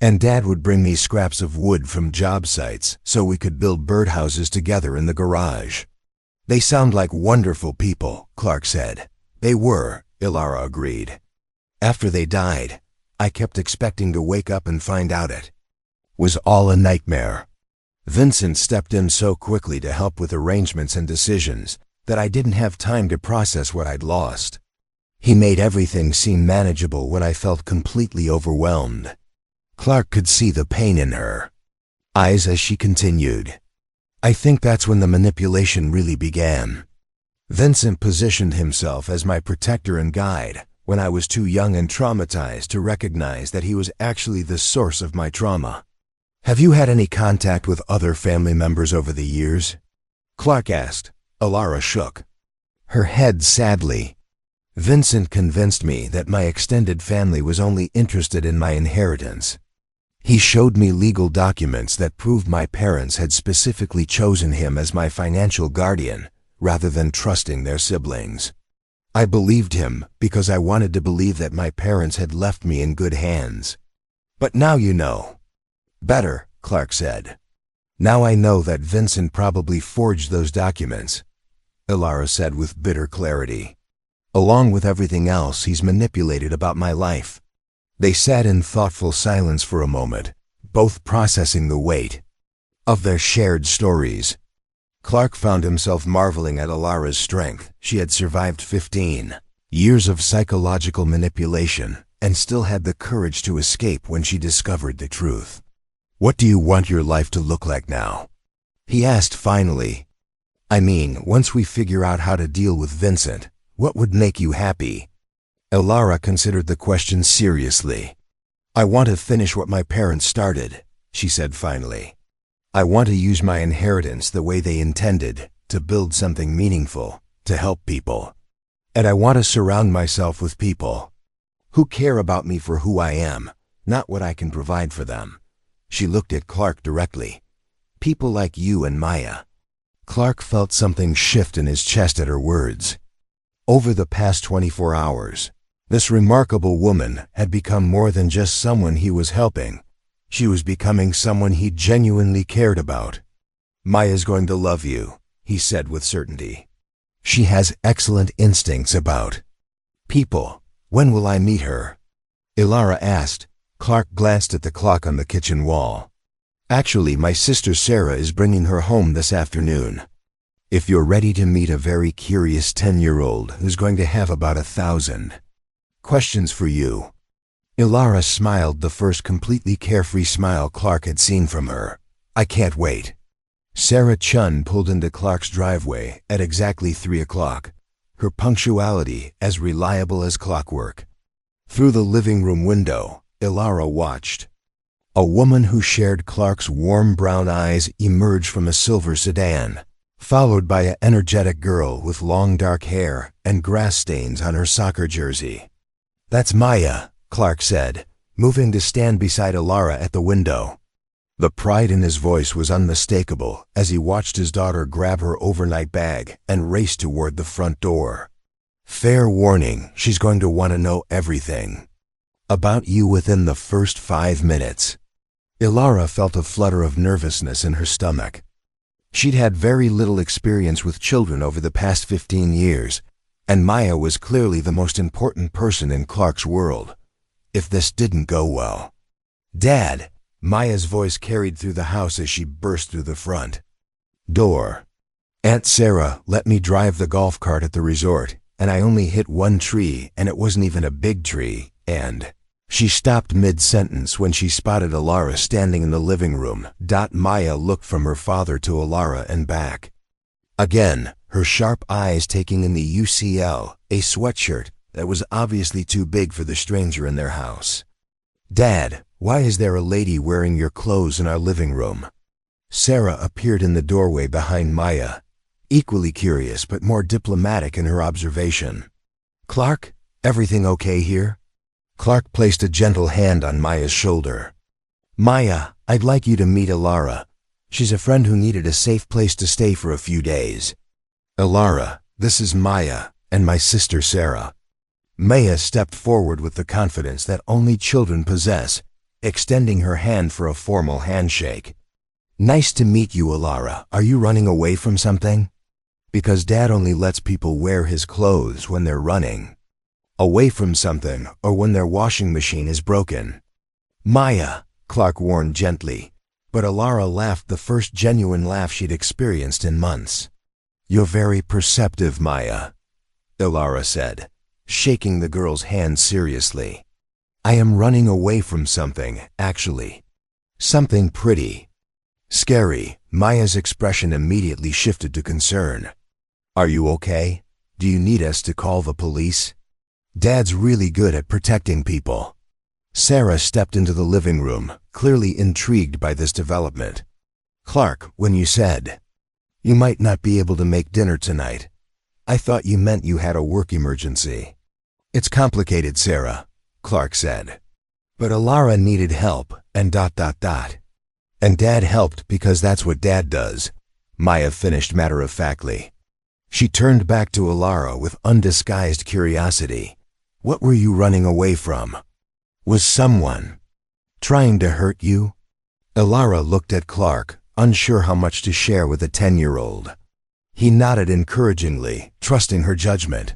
And Dad would bring me scraps of wood from job sites so we could build birdhouses together in the garage. They sound like wonderful people, Clark said. They were, Ilara agreed. After they died, I kept expecting to wake up and find out it was all a nightmare. Vincent stepped in so quickly to help with arrangements and decisions that I didn't have time to process what I'd lost. He made everything seem manageable when I felt completely overwhelmed. Clark could see the pain in her eyes as she continued. I think that's when the manipulation really began. Vincent positioned himself as my protector and guide when I was too young and traumatized to recognize that he was actually the source of my trauma. Have you had any contact with other family members over the years? Clark asked. Ilara shook her head sadly. Vincent convinced me that my extended family was only interested in my inheritance. He showed me legal documents that proved my parents had specifically chosen him as my financial guardian, rather than trusting their siblings. I believed him because I wanted to believe that my parents had left me in good hands. But now you know better, Clark said. Now I know that Vincent probably forged those documents, Ilara said with bitter clarity. Along with everything else he's manipulated about my life. They sat in thoughtful silence for a moment, both processing the weight of their shared stories. Clark found himself marveling at Ilara's strength. She had survived 15 years of psychological manipulation and still had the courage to escape when she discovered the truth. What do you want your life to look like now? He asked finally. I mean, once we figure out how to deal with Vincent, what would make you happy? Ilara considered the question seriously. I want to finish what my parents started, she said finally. I want to use my inheritance the way they intended, to build something meaningful, to help people. And I want to surround myself with people who care about me for who I am, not what I can provide for them. She looked at Clark directly. People like you and Maya. Clark felt something shift in his chest at her words. Over the past 24 hours, this remarkable woman had become more than just someone he was helping. She was becoming someone he genuinely cared about. Maya's going to love you, he said with certainty. She has excellent instincts about people. When will I meet her? Ilara asked. Clark glanced at the clock on the kitchen wall. Actually, my sister Sarah is bringing her home this afternoon. If you're ready to meet a very curious 10-year-old who's going to have about 1,000 questions for you. Ilara smiled, the first completely carefree smile Clark had seen from her. I can't wait. Sarah Chun pulled into Clark's driveway at exactly 3 o'clock, her punctuality as reliable as clockwork. Through the living room window, Ilara watched. A woman who shared Clark's warm brown eyes emerged from a silver sedan, followed by an energetic girl with long dark hair and grass stains on her soccer jersey. That's Maya, Clark said, moving to stand beside Ilara at the window. The pride in his voice was unmistakable as he watched his daughter grab her overnight bag and race toward the front door. Fair warning, she's going to want to know everything about you within the first 5 minutes. Ilara felt a flutter of nervousness in her stomach. She'd had very little experience with children over the past 15 years, and Maya was clearly the most important person in Clark's world. If this didn't go well. "Dad," Maya's voice carried through the house as she burst through the front door. "Aunt Sarah let me drive the golf cart at the resort, and I only hit one tree, and it wasn't even a big tree, and..." She stopped mid-sentence when she spotted Ilara standing in the living room. Maya looked from her father to Ilara and back. Again, her sharp eyes taking in the UCL, a sweatshirt that was obviously too big for the stranger in their house. "Dad, why is there a lady wearing your clothes in our living room?" Sarah appeared in the doorway behind Maya, equally curious but more diplomatic in her observation. "Clark, everything okay here?" Clark placed a gentle hand on Maya's shoulder. "Maya, I'd like you to meet Ilara. She's a friend who needed a safe place to stay for a few days." "Ilara, this is Maya, and my sister Sarah." Maya stepped forward with the confidence that only children possess, extending her hand for a formal handshake. "Nice to meet you, Ilara. Are you running away from something?" "Because Dad only lets people wear his clothes when they're running away from something or when their washing machine is broken." "Maya," Clark warned gently, but Ilara laughed, the first genuine laugh she'd experienced in months. "You're very perceptive, Maya," Ilara said, shaking the girl's hand seriously. "I am running away from something, actually. Something pretty scary." Maya's expression immediately shifted to concern. "Are you okay? Do you need us to call the police?" "Dad's really good at protecting people." Sarah stepped into the living room, clearly intrigued by this development. "Clark, when you said you might not be able to make dinner tonight, I thought you meant you had a work emergency." "It's complicated, Sarah," Clark said. "But Ilara needed help, and ... And Dad helped because that's what Dad does," Maya finished matter-of-factly. She turned back to Ilara with undisguised curiosity. "What were you running away from? Was someone trying to hurt you?" Ilara looked at Clark, unsure how much to share with a 10-year-old. He nodded encouragingly, trusting her judgment.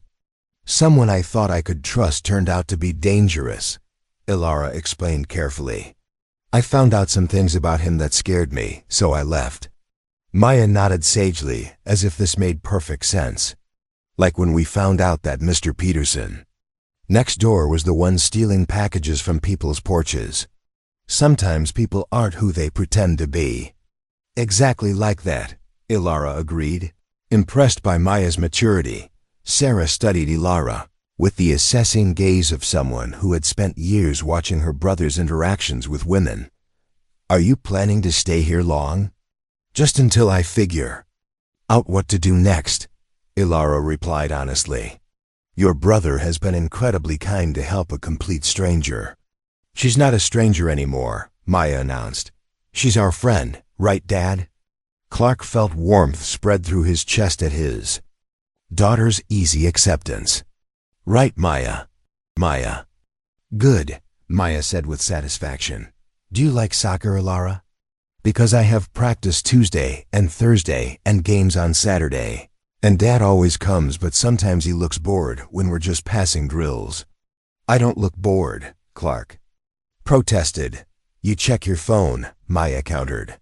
"Someone I thought I could trust turned out to be dangerous," Ilara explained carefully. "I found out some things about him that scared me, so I left." Maya nodded sagely, as if this made perfect sense. "Like when we found out that Mr. Peterson next door was the one stealing packages from people's porches. Sometimes people aren't who they pretend to be." "Exactly like that," Ilara agreed. Impressed by Maya's maturity, Sarah studied Ilara with the assessing gaze of someone who had spent years watching her brother's interactions with women. "Are you planning to stay here long?" "Just until I figure out what to do next," Ilara replied honestly. "Your brother has been incredibly kind to help a complete stranger." "She's not a stranger anymore," Maya announced. "She's our friend, right, Dad?" Clark felt warmth spread through his chest at his daughter's easy acceptance. "Right, Maya." "Maya." "Good," Maya said with satisfaction. "Do you like soccer, Ilara?" "Because I have practice Tuesday and Thursday and games on Saturday. And Dad always comes, but sometimes he looks bored when we're just passing drills." "I don't look bored," Clark protested. "You check your phone," Maya countered.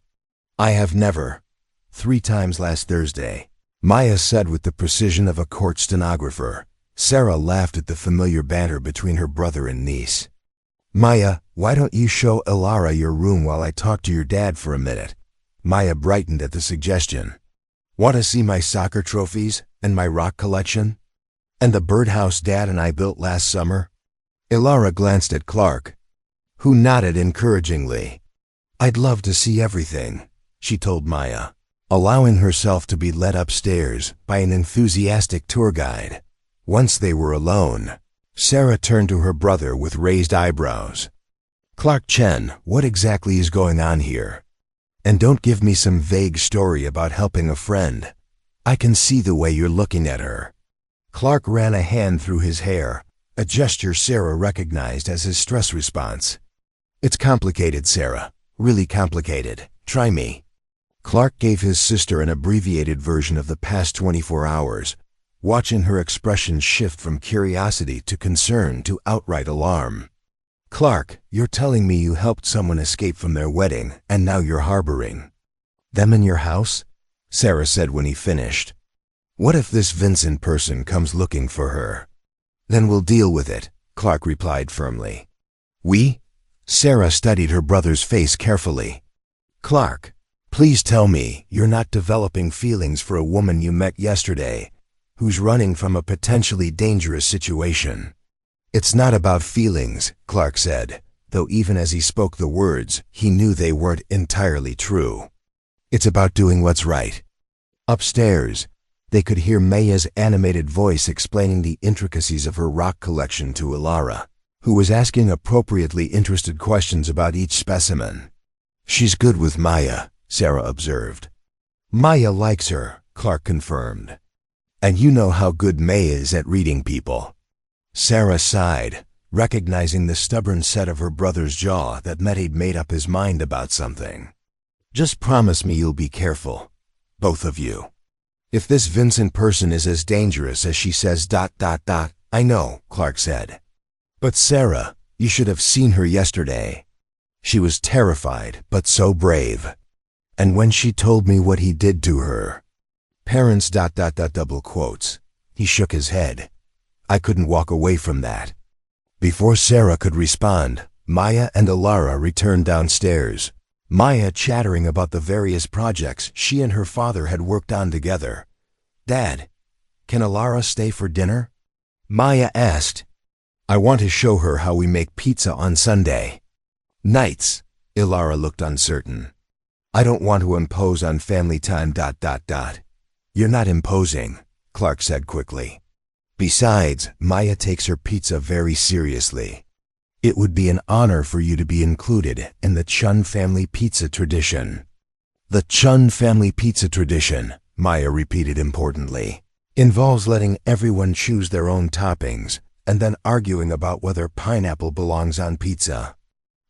"I have never." "3 times last Thursday," Maya said with the precision of a court stenographer. Sarah laughed at the familiar banter between her brother and niece. "Maya, why don't you show Ilara your room while I talk to your dad for a minute?" Maya brightened at the suggestion. "Want to see my soccer trophies and my rock collection? And the birdhouse Dad and I built last summer?" Ilara glanced at Clark, who nodded encouragingly. "I'd love to see everything," she told Maya, allowing herself to be led upstairs by an enthusiastic tour guide. Once they were alone, Sarah turned to her brother with raised eyebrows. "Clark Chen, what exactly is going on here? And don't give me some vague story about helping a friend. I can see the way you're looking at her." Clark ran a hand through his hair, a gesture Sarah recognized as his stress response. "It's complicated, Sarah. Really complicated. Try me." Clark gave his sister an abbreviated version of the past 24 hours, watching her expression shift from curiosity to concern to outright alarm. "Clark, you're telling me you helped someone escape from their wedding, and now you're harboring them in your house?" Sarah said when he finished. "What if this Vincent person comes looking for her?" "Then we'll deal with it," Clark replied firmly. "We?" Sarah studied her brother's face carefully. "Clark, please tell me you're not developing feelings for a woman you met yesterday, who's running from a potentially dangerous situation." "It's not about feelings," Clark said, though even as he spoke the words, he knew they weren't entirely true. "It's about doing what's right." Upstairs, they could hear Maya's animated voice explaining the intricacies of her rock collection to Ilara, who was asking appropriately interested questions about each specimen. "She's good with Maya," Sarah observed. "Maya likes her," Clark confirmed. "And you know how good Maya is at reading people." Sarah sighed, recognizing the stubborn set of her brother's jaw that meant he'd made up his mind about something. "Just promise me you'll be careful, both of you. If this Vincent person is as dangerous as she says ... I know," Clark said. "But Sarah, you should have seen her yesterday. She was terrified, but so brave. And when she told me what he did to her..." Parents ... double quotes. He shook his head. "I couldn't walk away from that." Before Sarah could respond, Maya and Ilara returned downstairs, Maya chattering about the various projects she and her father had worked on together. "Dad, can Ilara stay for dinner?" Maya asked. "I want to show her how we make pizza on Sunday nights." Ilara looked uncertain. "I don't want to impose on family time ... "You're not imposing," Clark said quickly. "Besides, Maya takes her pizza very seriously. It would be an honor for you to be included in the Chun family pizza tradition." "The Chun family pizza tradition," Maya repeated importantly, "involves letting everyone choose their own toppings and then arguing about whether pineapple belongs on pizza."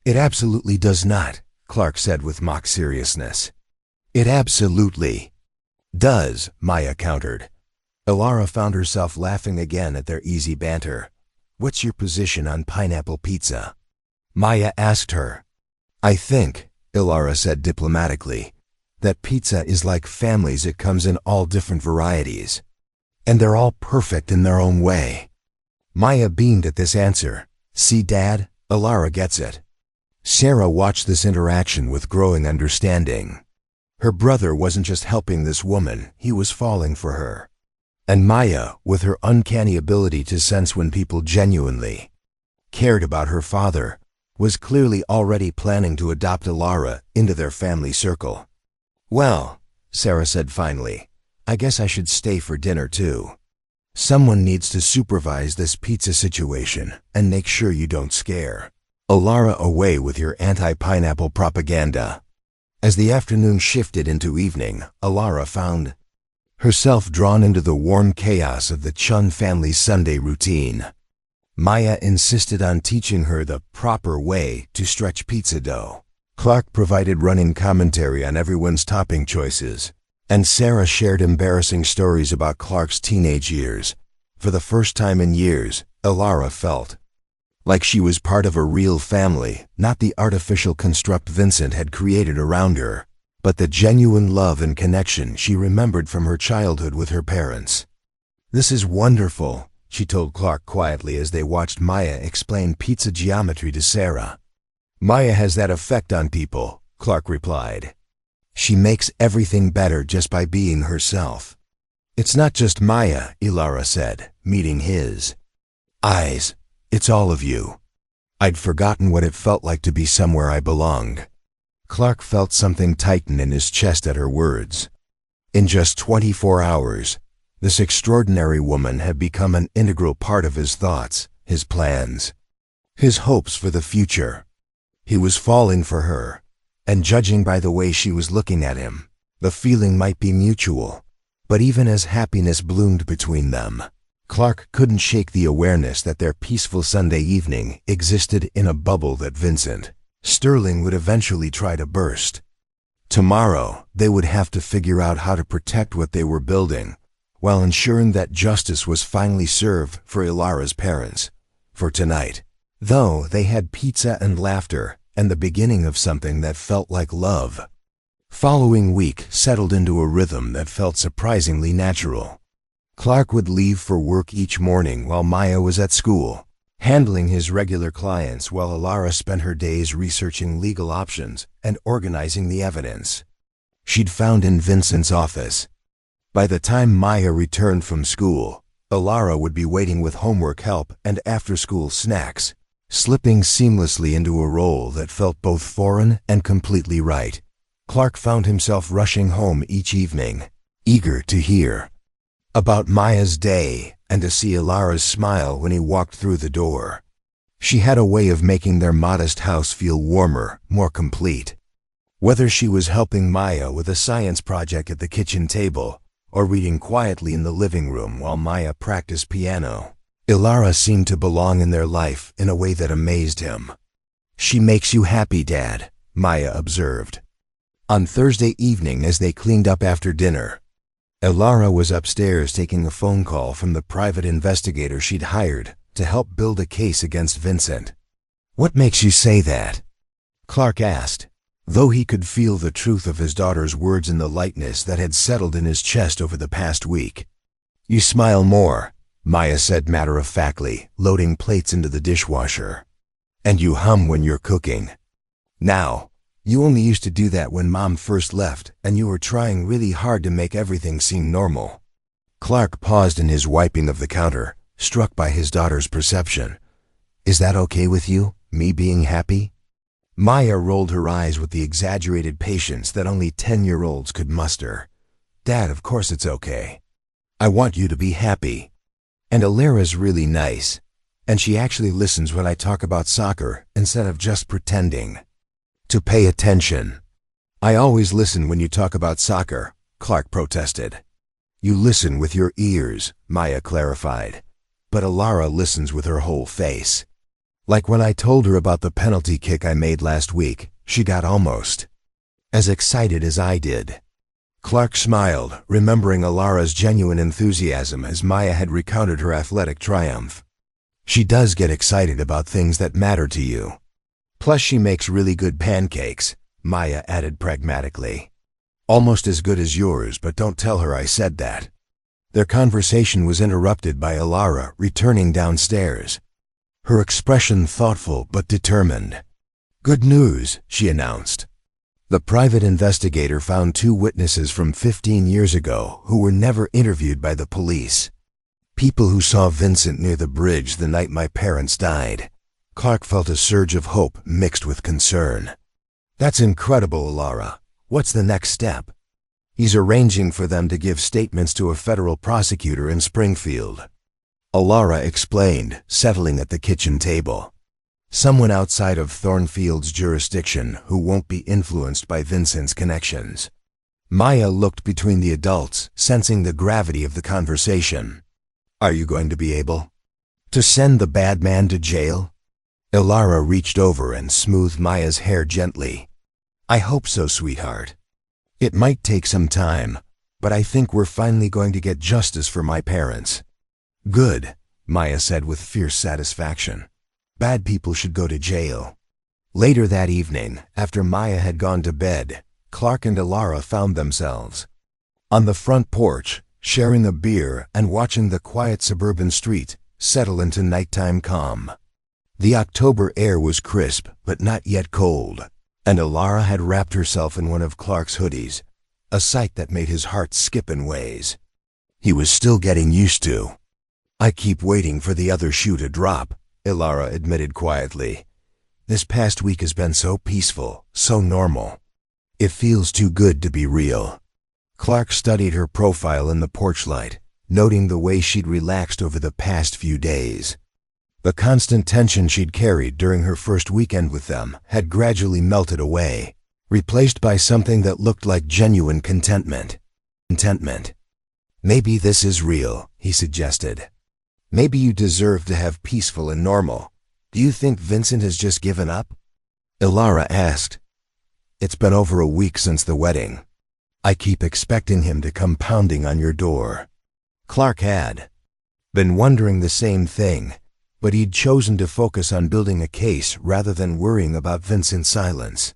"It absolutely does not," Clark said with mock seriousness. "It absolutely does," Maya countered. Ilara found herself laughing again at their easy banter. "What's your position on pineapple pizza?" Maya asked her. "I think," Ilara said diplomatically, "that pizza is like families. It comes in all different varieties, and they're all perfect in their own way." Maya beamed at this answer. "See, Dad, Ilara gets it." Sarah watched this interaction with growing understanding. Her brother wasn't just helping this woman, he was falling for her. And Maya, with her uncanny ability to sense when people genuinely cared about her father, was clearly already planning to adopt Ilara into their family circle. "Well," Sarah said finally, "I guess I should stay for dinner too. Someone needs to supervise this pizza situation and make sure you don't scare Ilara away with your anti-pineapple propaganda." As the afternoon shifted into evening, Ilara found herself drawn into the warm chaos of the Chun family's Sunday routine. Maya insisted on teaching her the proper way to stretch pizza dough. Clark provided running commentary on everyone's topping choices, and Sarah shared embarrassing stories about Clark's teenage years. For the first time in years, Ilara felt like she was part of a real family, not the artificial construct Vincent had created around her, but the genuine love and connection she remembered from her childhood with her parents. "This is wonderful," she told Clark quietly as they watched Maya explain pizza geometry to Sarah. "Maya has that effect on people," Clark replied. "She makes everything better just by being herself." "It's not just Maya," Ilara said, meeting his eyes. "It's all of you. I'd forgotten what it felt like to be somewhere I belonged." Clark felt something tighten in his chest at her words. In just 24 hours, this extraordinary woman had become an integral part of his thoughts, his plans, his hopes for the future. He was falling for her, and judging by the way she was looking at him, the feeling might be mutual. But even as happiness bloomed between them, Clark couldn't shake the awareness that their peaceful Sunday evening existed in a bubble that Vincent Sterling would eventually try to burst. Tomorrow, they would have to figure out how to protect what they were building, while ensuring that justice was finally served for Ilara's parents. For tonight, though, they had pizza and laughter, and the beginning of something that felt like love. Following week settled into a rhythm that felt surprisingly natural. Clark would leave for work each morning while Maya was at school, handling his regular clients while Ilara spent her days researching legal options and organizing the evidence she'd found in Vincent's office. By the time Maya returned from school, Ilara would be waiting with homework help and after-school snacks, slipping seamlessly into a role that felt both foreign and completely right. Clark found himself rushing home each evening, eager to hear about Maya's day and to see Ilara's smile when he walked through the door. She had a way of making their modest house feel warmer, more complete. Whether she was helping Maya with a science project at the kitchen table or reading quietly in the living room while Maya practiced piano, Ilara seemed to belong in their life in a way that amazed him. "She makes you happy, Dad," Maya observed. On Thursday evening, as they cleaned up after dinner, Ilara was upstairs taking a phone call from the private investigator she'd hired to help build a case against Vincent. "What makes you say that?" Clark asked, though he could feel the truth of his daughter's words in the lightness that had settled in his chest over the past week. "You smile more," Maya said matter-of-factly, loading plates into the dishwasher. "And you hum when you're cooking. Now, you only used to do that when Mom first left and you were trying really hard to make everything seem normal." Clark paused in his wiping of the counter, struck by his daughter's perception. "Is that okay with you, me being happy?" Maya rolled her eyes with the exaggerated patience that only 10-year-olds could muster. "Dad, of course it's okay. I want you to be happy. And Ilara's really nice, and she actually listens when I talk about soccer instead of just pretending to pay attention." "I always listen when you talk about soccer," Clark protested. "You listen with your ears," Maya clarified. "But Ilara listens with her whole face. Like when I told her about the penalty kick I made last week, she got almost as excited as I did." Clark smiled, remembering Ilara's genuine enthusiasm as Maya had recounted her athletic triumph. "She does get excited about things that matter to you. Plus she makes really good pancakes," Maya added pragmatically. "Almost as good as yours, but don't tell her I said that." Their conversation was interrupted by Ilara returning downstairs, her expression thoughtful but determined. "Good news," she announced. The private investigator found 2 witnesses from 15 years ago who were never interviewed by the police. People who saw Vincent near the bridge the night my parents died. Clark felt a surge of hope mixed with concern. "That's incredible, Ilara. What's the next step?" "He's arranging for them to give statements to a federal prosecutor in Springfield," Ilara explained, settling at the kitchen table. "Someone outside of Thornfield's jurisdiction who won't be influenced by Vincent's connections." Maya looked between the adults, sensing the gravity of the conversation. "Are you going to be able to send the bad man to jail?" Ilara reached over and smoothed Maya's hair gently. "I hope so, sweetheart. It might take some time, but I think we're finally going to get justice for my parents." "Good," Maya said with fierce satisfaction. "Bad people should go to jail." Later that evening, after Maya had gone to bed, Clark and Ilara found themselves on the front porch, sharing a beer and watching the quiet suburban street settle into nighttime calm. The October air was crisp but not yet cold, and Ilara had wrapped herself in one of Clark's hoodies, a sight that made his heart skip in ways he was still getting used to. "I keep waiting for the other shoe to drop," Ilara admitted quietly. "This past week has been so peaceful, so normal. It feels too good to be real." Clark studied her profile in the porch light, noting the way she'd relaxed over the past few days. The constant tension she'd carried during her first weekend with them had gradually melted away, replaced by something that looked like genuine contentment. "Maybe this is real," he suggested. Maybe you deserve to have peaceful and normal. Do you think Vincent has just given up? Ilara asked. It's been over a week since the wedding. I keep expecting him to come pounding on your door. Clark had been wondering the same thing, but he'd chosen to focus on building a case rather than worrying about Vincent's silence.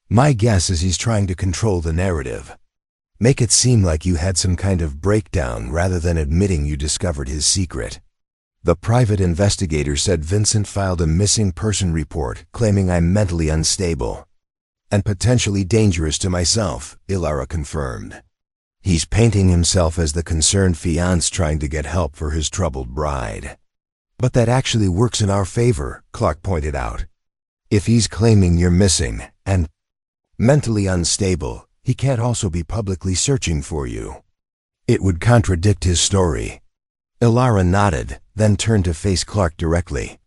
My guess is he's trying to control the narrative. Make it seem like you had some kind of breakdown rather than admitting you discovered his secret. The private investigator said Vincent filed a missing person report claiming I'm mentally unstable and potentially dangerous to myself, Ilara confirmed. He's painting himself as the concerned fiancé trying to get help for his troubled bride. But that actually works in our favor, Clark pointed out. If he's claiming you're missing and mentally unstable, he can't also be publicly searching for you. It would contradict his story. Ilara nodded, then turned to face Clark directly.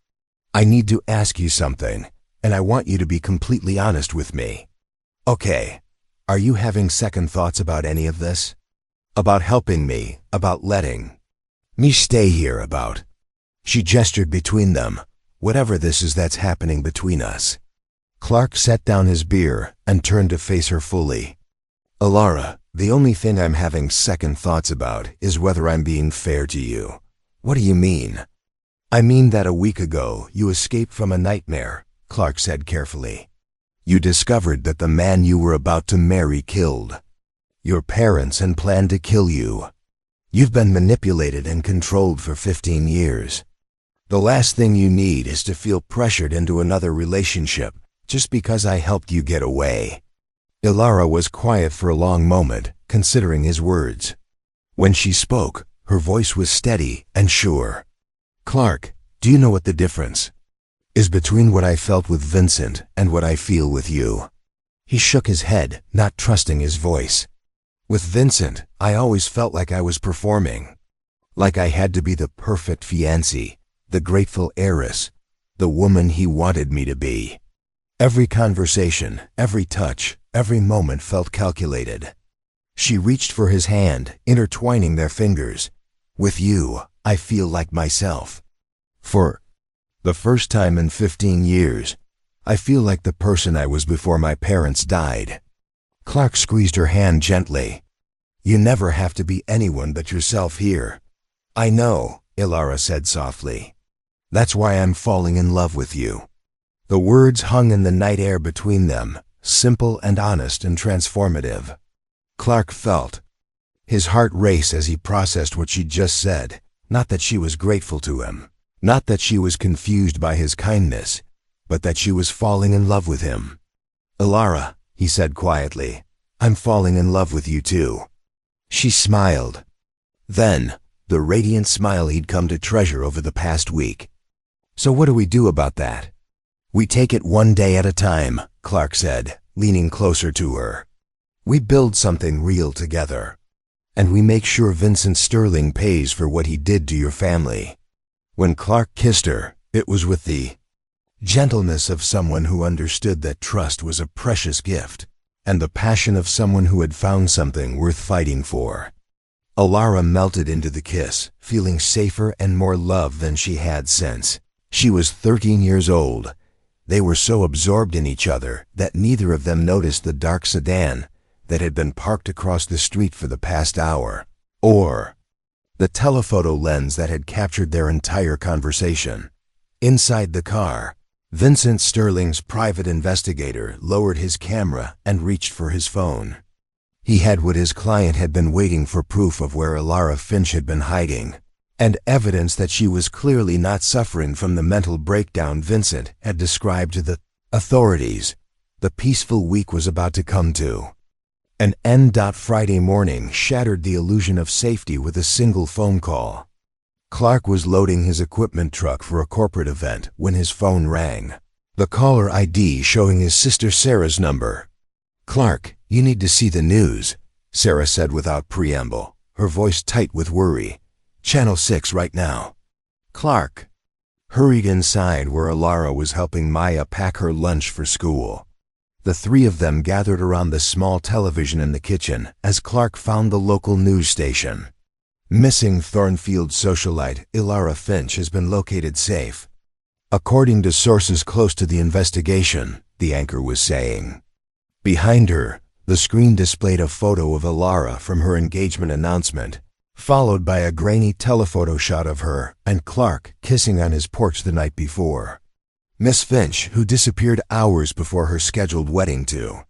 I need to ask you something, and I want you to be completely honest with me. Okay, are you having second thoughts about any of this? About helping me, about letting me stay here, about... She gestured between them. Whatever this is that's happening between us. Clark set down his beer and turned to face her fully. Ilara, the only thing I'm having second thoughts about is whether I'm being fair to you. What do you mean? I mean that a week ago you escaped from a nightmare, Clark said carefully. You discovered that the man you were about to marry killed your parents and planned to kill you. You've been manipulated and controlled for 15 years. The last thing you need is to feel pressured into another relationship just because I helped you get away. Ilara was quiet for a long moment, considering his words. When she spoke, her voice was steady and sure. Clark, do you know what the difference is between what I felt with Vincent and what I feel with you? He shook his head, not trusting his voice. With Vincent, I always felt like I was performing. Like I had to be the perfect fiancé, the grateful heiress, the woman he wanted me to be. Every conversation, every touch, every moment felt calculated. She reached for his hand, intertwining their fingers. With you, I feel like myself. For the first time in 15 years, I feel like the person I was before my parents died. Clark squeezed her hand gently. You never have to be anyone but yourself here. I know, Ilara said softly. That's why I'm falling in love with you. The words hung in the night air between them, simple and honest and transformative. Clark felt his heart race as he processed what she'd just said. Not that she was grateful to him, not that she was confused by his kindness, but that she was falling in love with him. Ilara, he said quietly, I'm falling in love with you too. She smiled. Then, the radiant smile he'd come to treasure over the past week. So what do we do about that? We take it one day at a time, Clark said, leaning closer to her. We build something real together. And we make sure Vincent Sterling pays for what he did to your family. When Clark kissed her, it was with the gentleness of someone who understood that trust was a precious gift, and the passion of someone who had found something worth fighting for. Ilara melted into the kiss, feeling safer and more loved than she had since. She was 13 years old. They were so absorbed in each other that neither of them noticed the dark sedan that had been parked across the street for the past hour, or the telephoto lens that had captured their entire conversation. Inside the car, Vincent Sterling's private investigator lowered his camera and reached for his phone. He had what his client had been waiting for, proof of where Ilara Finch had been hiding, and evidence that she was clearly not suffering from the mental breakdown Vincent had described to the authorities. The peaceful week was about to come to an end. Friday morning shattered the illusion of safety with a single phone call. Clark was loading his equipment truck for a corporate event when his phone rang. The caller ID showing his sister Sarah's number. Clark, you need to see the news, Sarah said without preamble, her voice tight with worry. Channel 6 right now. Clark hurried inside where Ilara was helping Maya pack her lunch for school. The three of them gathered around the small television in the kitchen as Clark found the local news station. Missing Thornfield socialite Ilara Finch has been located safe. According to sources close to the investigation, the anchor was saying. Behind her, the screen displayed a photo of Ilara from her engagement announcement, followed by a grainy telephoto shot of her and Clark kissing on his porch the night before. Miss Finch, who disappeared hours before her scheduled wedding to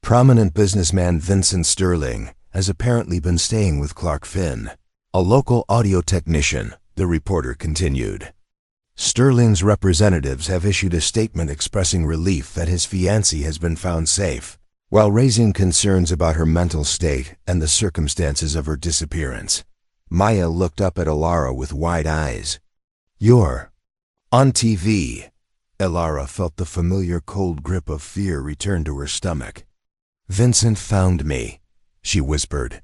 prominent businessman Vincent Sterling, has apparently been staying with Clark Finn, a local audio technician, the reporter continued. Sterling's representatives have issued a statement expressing relief that his fiancé has been found safe, while raising concerns about her mental state and the circumstances of her disappearance. Maya looked up at Ilara with wide eyes. "You're on TV." Ilara felt the familiar cold grip of fear return to her stomach. "Vincent found me," she whispered.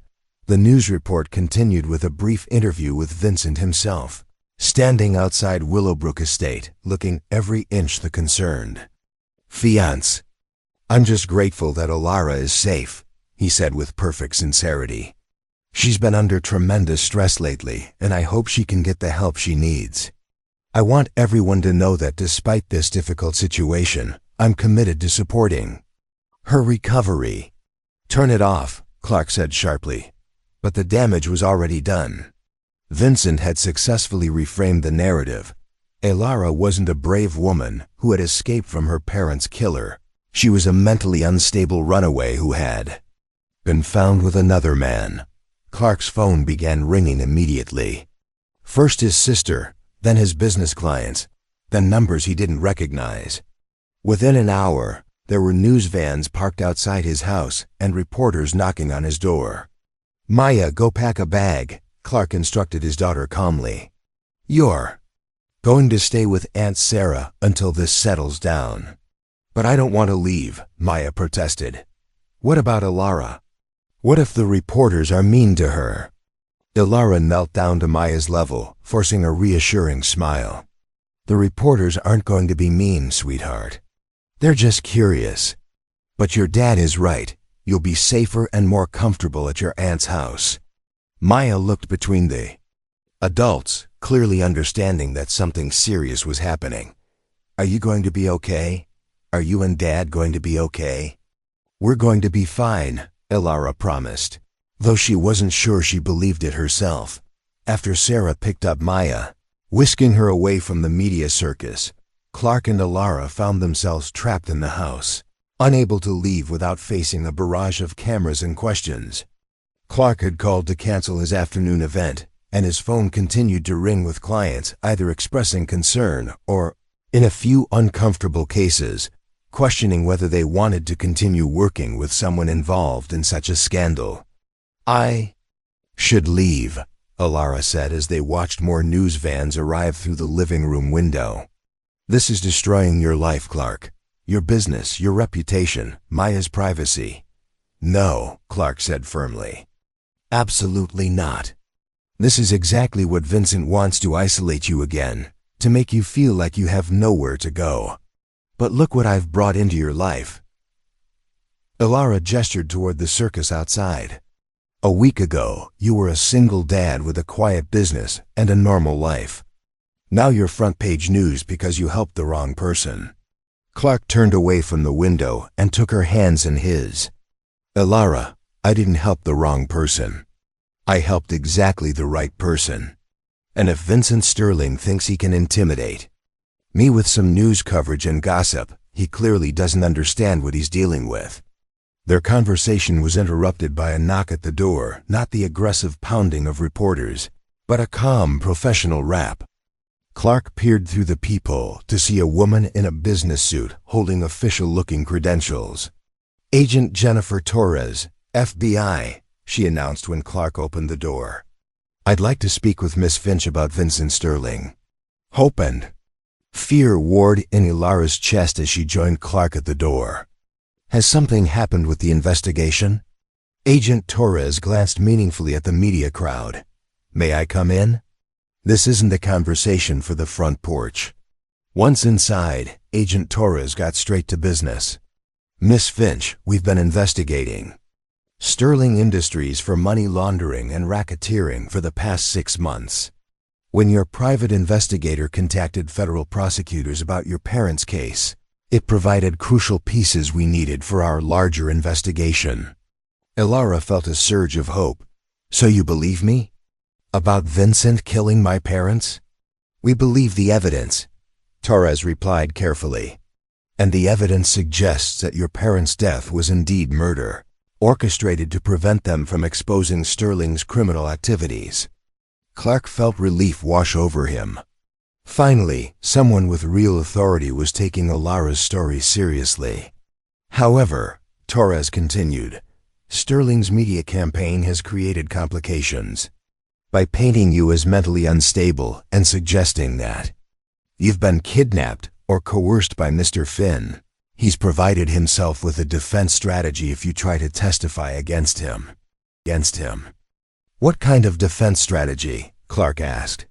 The news report continued with a brief interview with Vincent himself, standing outside Willowbrook Estate, looking every inch the concerned. "Fiancé, I'm just grateful that Ilara is safe," he said with perfect sincerity. "She's been under tremendous stress lately, and I hope she can get the help she needs. I want everyone to know that despite this difficult situation, I'm committed to supporting her recovery." "Turn it off," Clark said sharply. But the damage was already done. Vincent had successfully reframed the narrative. Ilara wasn't a brave woman who had escaped from her parents' killer. She was a mentally unstable runaway who had been found with another man. Clark's phone began ringing immediately. First his sister, then his business clients, then numbers he didn't recognize. Within an hour, there were news vans parked outside his house and reporters knocking on his door. "Maya, go pack a bag," Clark instructed his daughter calmly. "You're going to stay with Aunt Sarah until this settles down." "But I don't want to leave," Maya protested. "What about Ilara? What if the reporters are mean to her?" Ilara knelt down to Maya's level, forcing a reassuring smile. "The reporters aren't going to be mean, sweetheart. They're just curious. But your dad is right. You'll be safer and more comfortable at your aunt's house." Maya looked between the adults, clearly understanding that something serious was happening. "Are you going to be okay? Are you and Dad going to be okay?" "We're going to be fine," Ilara promised, though she wasn't sure she believed it herself. After Sarah picked up Maya, whisking her away from the media circus, Clark and Ilara found themselves trapped in the house, unable to leave without facing a barrage of cameras and questions. Clark had called to cancel his afternoon event, and his phone continued to ring with clients either expressing concern or, in a few uncomfortable cases, questioning whether they wanted to continue working with someone involved in such a scandal. "I should leave," Ilara said as they watched more news vans arrive through the living room window. "This is destroying your life, Clark. Your business, your reputation, Maya's privacy." "No," Clark said firmly. "Absolutely not. This is exactly what Vincent wants, to isolate you again, to make you feel like you have nowhere to go. But look what I've brought into your life." Ilara gestured toward the circus outside. "A week ago, you were a single dad with a quiet business and a normal life. Now you're front page news because you helped the wrong person." Clark turned away from the window and took her hands in his. "Ilara, I didn't help the wrong person. I helped exactly the right person. And if Vincent Sterling thinks he can intimidate me with some news coverage and gossip, he clearly doesn't understand what he's dealing with." Their conversation was interrupted by a knock at the door, not the aggressive pounding of reporters, but a calm, professional rap. Clark peered through the peephole to see a woman in a business suit holding official-looking credentials. "Agent Jennifer Torres, FBI," she announced when Clark opened the door. "I'd like to speak with Miss Finch about Vincent Sterling." Hope and fear warred in Ilara's chest as she joined Clark at the door. "Has something happened with the investigation?" Agent Torres glanced meaningfully at the media crowd. "May I come in?" This isn't a conversation for the front porch. Once inside, Agent Torres got straight to business. "Miss Finch, we've been investigating Sterling Industries for money laundering and racketeering for the past 6 months. When your private investigator contacted federal prosecutors about your parents' case, it provided crucial pieces we needed for our larger investigation. Ilara felt a surge of hope. So you believe me? About Vincent killing my parents? We believe the evidence, Torres replied carefully. And the evidence suggests that your parents' death was indeed murder, orchestrated to prevent them from exposing Sterling's criminal activities. Clark felt relief wash over him. Finally, someone with real authority was taking Ilara's story seriously. However, Torres continued, Sterling's media campaign has created complications. By painting you as mentally unstable and suggesting that you've been kidnapped or coerced by Mr. Finn, he's provided himself with a defense strategy if you try to testify against him. What kind of defense strategy? Clark asked.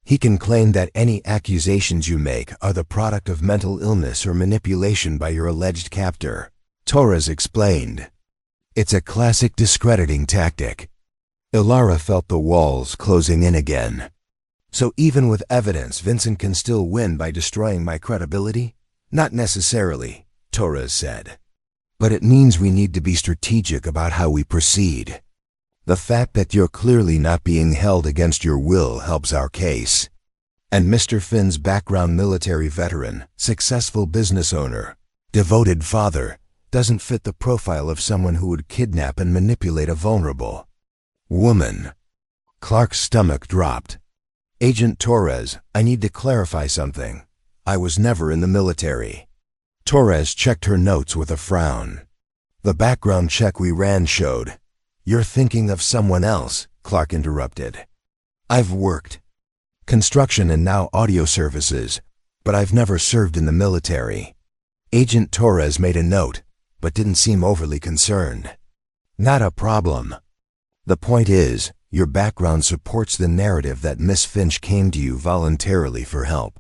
He can claim that any accusations you make are the product of mental illness or manipulation by your alleged captor, Torres explained. It's a classic discrediting tactic. Ilara felt the walls closing in again. So even with evidence, Vincent can still win by destroying my credibility? Not necessarily, Torres said. But it means we need to be strategic about how we proceed. The fact that you're clearly not being held against your will helps our case. And Mr. Finn's background, military veteran, successful business owner, devoted father, doesn't fit the profile of someone who would kidnap and manipulate a vulnerable woman. Clark's stomach dropped. Agent Torres, I need to clarify something. I was never in the military. Torres checked her notes with a frown. The background check we ran showed. You're thinking of someone else, Clark interrupted. I've worked construction and now audio services, but I've never served in the military. Agent Torres made a note, but didn't seem overly concerned. Not a problem. The point is, your background supports the narrative that Miss Finch came to you voluntarily for help.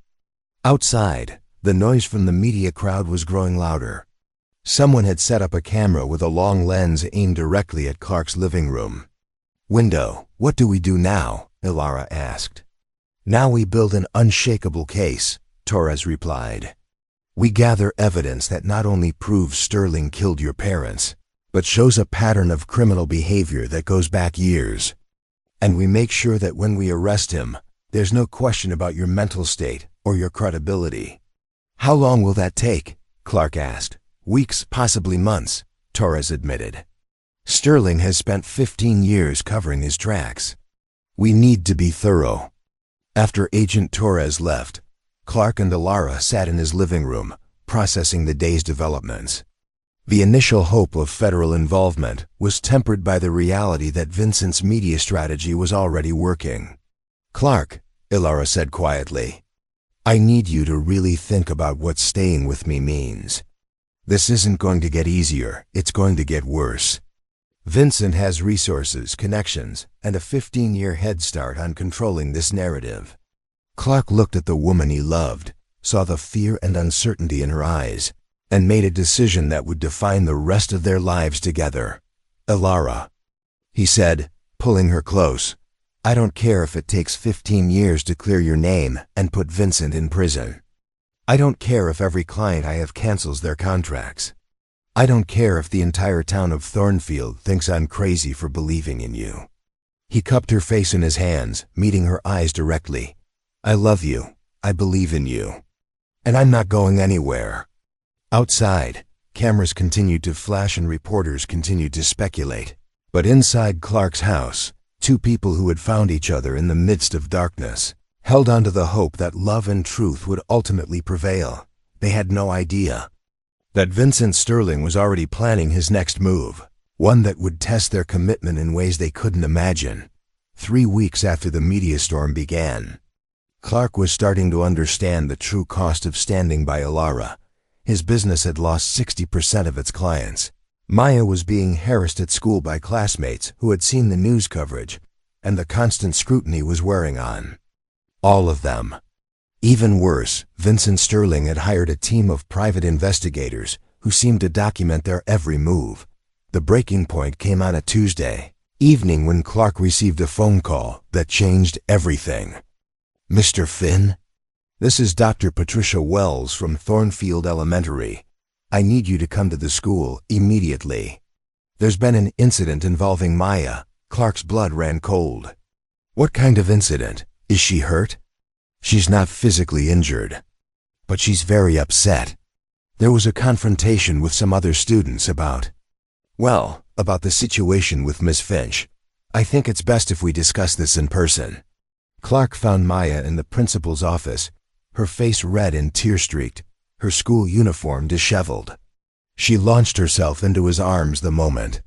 Outside, the noise from the media crowd was growing louder. Someone had set up a camera with a long lens aimed directly at Clark's living room. Window, what do we do now? Ilara asked. Now we build an unshakable case, Torres replied. We gather evidence that not only proves Sterling killed your parents, but shows a pattern of criminal behavior that goes back years. And we make sure that when we arrest him, there's no question about your mental state or your credibility. How long will that take? Clark asked. Weeks, possibly months, Torres admitted. Sterling has spent 15 years covering his tracks. We need to be thorough. After Agent Torres left, Clark and Ilara sat in his living room, processing the day's developments. The initial hope of federal involvement was tempered by the reality that Vincent's media strategy was already working. Clark, Ilara said quietly, I need you to really think about what staying with me means. This isn't going to get easier, it's going to get worse. Vincent has resources, connections, and a 15-year head start on controlling this narrative. Clark looked at the woman he loved, saw the fear and uncertainty in her eyes, and made a decision that would define the rest of their lives together. Ilara, he said, pulling her close, I don't care if it takes 15 years to clear your name and put Vincent in prison. I don't care if every client I have cancels their contracts. I don't care if the entire town of Thornfield thinks I'm crazy for believing in you. He cupped her face in his hands, meeting her eyes directly. I love you. I believe in you. And I'm not going anywhere. Outside, cameras continued to flash and reporters continued to speculate. But inside Clark's house, two people who had found each other in the midst of darkness held on to the hope that love and truth would ultimately prevail. They had no idea that Vincent Sterling was already planning his next move, one that would test their commitment in ways they couldn't imagine. 3 weeks after the media storm began, Clark was starting to understand the true cost of standing by Ilara. His business had lost 60% of its clients. Maya was being harassed at school by classmates who had seen the news coverage, and the constant scrutiny was wearing on all of them. Even worse, Vincent Sterling had hired a team of private investigators who seemed to document their every move. The breaking point came on a Tuesday evening when Clark received a phone call that changed everything. "Mr. Finn? This is Dr. Patricia Wells from Thornfield Elementary. I need you to come to the school immediately. There's been an incident involving Maya." Clark's blood ran cold. "What kind of incident? Is she hurt?" "She's not physically injured, but she's very upset. There was a confrontation with some other students about the situation with Miss Finch. I think it's best if we discuss this in person." Clark found Maya in the principal's office, her face red and tear-streaked, her school uniform disheveled. She launched herself into his arms the moment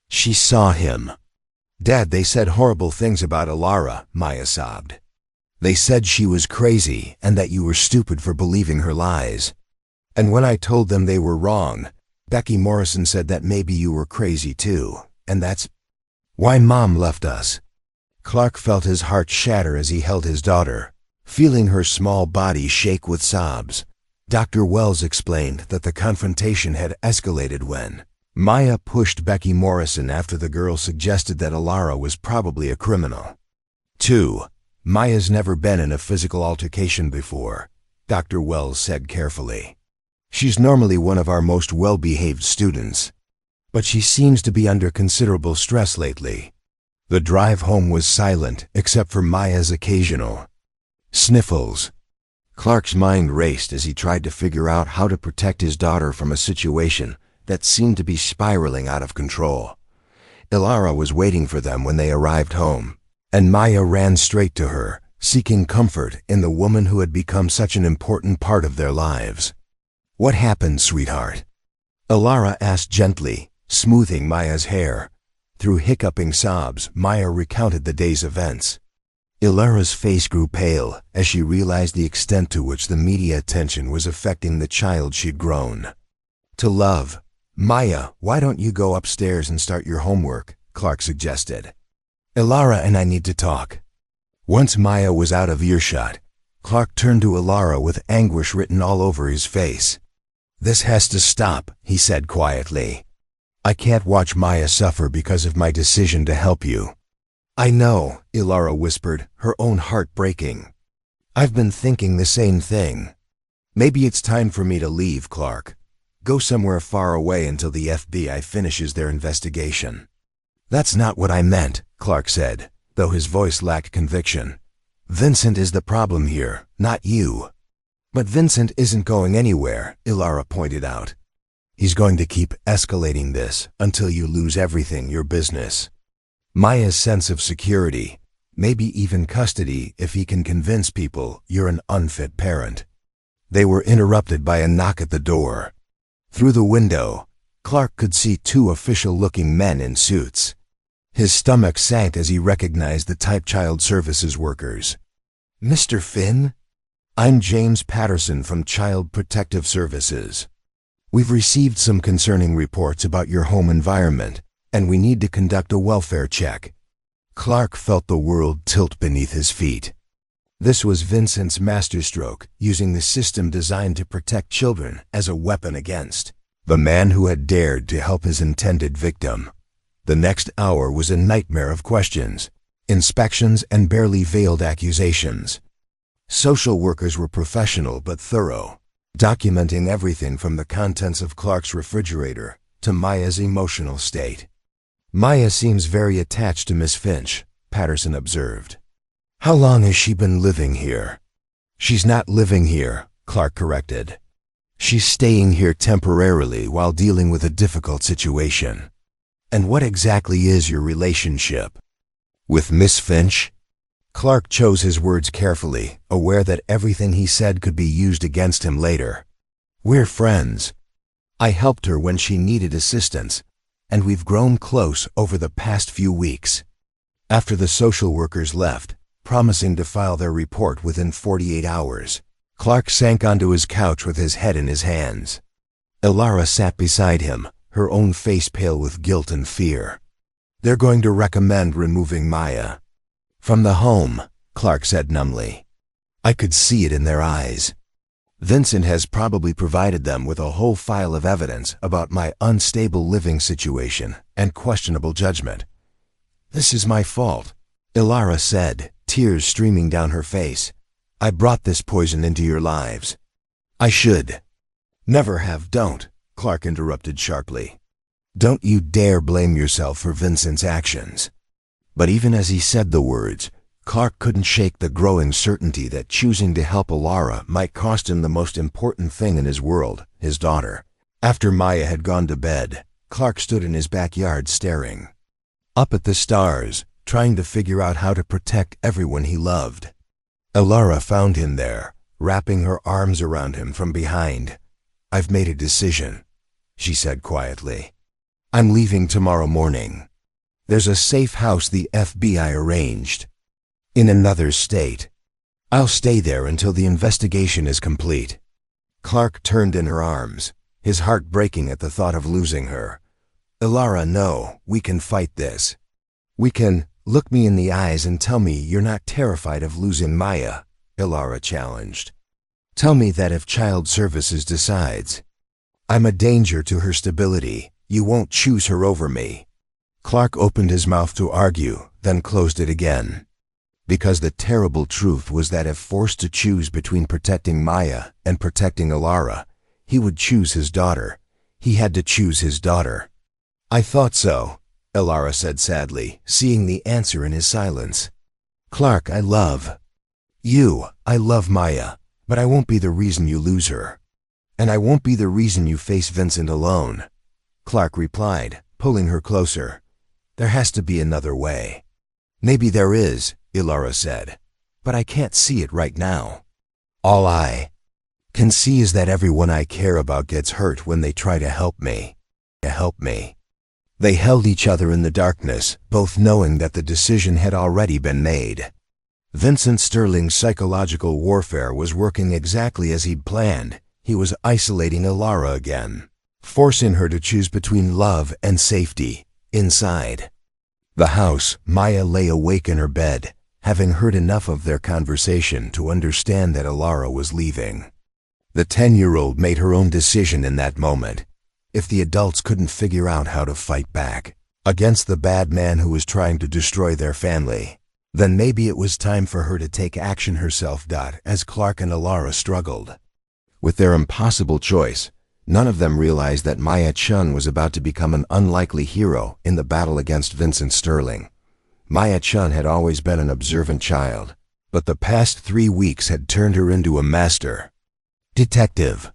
she saw him. "Dad, they said horrible things about Alara," Maya sobbed. "They said she was crazy and that you were stupid for believing her lies. And when I told them they were wrong, Becky Morrison said that maybe you were crazy too, and that's why Mom left us." Clark felt his heart shatter as he held his daughter, feeling her small body shake with sobs. Dr. Wells explained that the confrontation had escalated when Maya pushed Becky Morrison after the girl suggested that Alara was probably a criminal. 2. Maya's never been in a physical altercation before, Dr. Wells said carefully. "She's normally one of our most well-behaved students, but she seems to be under considerable stress lately." The drive home was silent except for Maya's occasional sniffles. Clark's mind raced as he tried to figure out how to protect his daughter from a situation that seemed to be spiraling out of control. Alara was waiting for them when they arrived home, and Maya ran straight to her, seeking comfort in the woman who had become such an important part of their lives. "What happened, sweetheart?" Alara asked gently, smoothing Maya's hair. Through hiccuping sobs, Maya recounted the day's events. Alara's face grew pale as she realized the extent to which the media attention was affecting the child she'd grown to love. "Maya, why don't you go upstairs and start your homework?" Clark suggested. "Alara and I need to talk." Once Maya was out of earshot, Clark turned to Alara with anguish written all over his face. "This has to stop," he said quietly. "I can't watch Maya suffer because of my decision to help you." "I know," Alara whispered, her own heart breaking. "I've been thinking the same thing. Maybe it's time for me to leave, Clark. Go somewhere far away until the FBI finishes their investigation." "That's not what I meant," Clark said, though his voice lacked conviction. "Vincent is the problem here, not you." "But Vincent isn't going anywhere," Alara pointed out. "He's going to keep escalating this until you lose everything, your business. Maya's sense of security, maybe even custody if he can convince people you're an unfit parent." They were interrupted by a knock at the door. Through the window, Clark could see 2 official-looking men in suits. His stomach sank as he recognized the type child services workers. "Mr. Finn? I'm James Patterson from Child Protective Services. We've received some concerning reports about your home environment, and we need to conduct a welfare check." Clark felt the world tilt beneath his feet. This was Vincent's masterstroke, using the system designed to protect children as a weapon against the man who had dared to help his intended victim. The next hour was a nightmare of questions, inspections, and barely veiled accusations. Social workers were professional but thorough, documenting everything from the contents of Clark's refrigerator to Maya's emotional state. "Maya seems very attached to Miss Finch," Patterson observed. "How long has she been living here?" "She's not living here," Clark corrected. "She's staying here temporarily while dealing with a difficult situation." "And what exactly is your relationship?" "With Miss Finch?" Clark chose his words carefully, aware that everything he said could be used against him later. "We're friends. I helped her when she needed assistance, and we've grown close over the past few weeks." After the social workers left, promising to file their report within 48 hours, Clark sank onto his couch with his head in his hands. Alara sat beside him, her own face pale with guilt and fear. "They're going to recommend removing Maya from the home," Clark said numbly. "I could see it in their eyes." Vincent has probably provided them with a whole file of evidence about my unstable living situation and questionable judgment. This is my fault, Ilara said, tears streaming down her face. I brought this poison into your lives. I should. Never have. Don't, Clark interrupted sharply. Don't you dare blame yourself for Vincent's actions. But even as he said the words, Clark couldn't shake the growing certainty that choosing to help Ilara might cost him the most important thing in his world, his daughter. After Maya had gone to bed, Clark stood in his backyard staring up at the stars, trying to figure out how to protect everyone he loved. Ilara found him there, wrapping her arms around him from behind. I've made a decision, she said quietly. I'm leaving tomorrow morning. There's a safe house the FBI arranged in another state. I'll stay there until the investigation is complete. Clark turned in her arms, his heart breaking at the thought of losing her. Ilara, no, we can fight this. We can. Look me in the eyes and tell me you're not terrified of losing Maya, Ilara challenged. Tell me that if Child Services decides I'm a danger to her stability, you won't choose her over me. Clark opened his mouth to argue, then closed it again. Because the terrible truth was that if forced to choose between protecting Maya and protecting Ilara, he would choose his daughter. He had to choose his daughter. I thought so, Ilara said sadly, seeing the answer in his silence. Clark, I love Maya, but I won't be the reason you lose her. And I won't be the reason you face Vincent alone, Clark replied, pulling her closer. There has to be another way. Maybe there is, Ilara said, but I can't see it right now. All I can see is that everyone I care about gets hurt when they try to help me. They held each other in the darkness, both knowing that the decision had already been made. Vincent Sterling's psychological warfare was working exactly as he'd planned. He was isolating Ilara again, forcing her to choose between love and safety, inside the house. Maya lay awake in her bed, having heard enough of their conversation to understand that Ilara was leaving. The 10-year-old made her own decision in that moment. If the adults couldn't figure out how to fight back against the bad man who was trying to destroy their family, then maybe it was time for her to take action herself. As Clark and Ilara struggled with their impossible choice, none of them realized that Maya Chun was about to become an unlikely hero in the battle against Vincent Sterling. Maya Chun had always been an observant child, but the past 3 weeks had turned her into a master detective.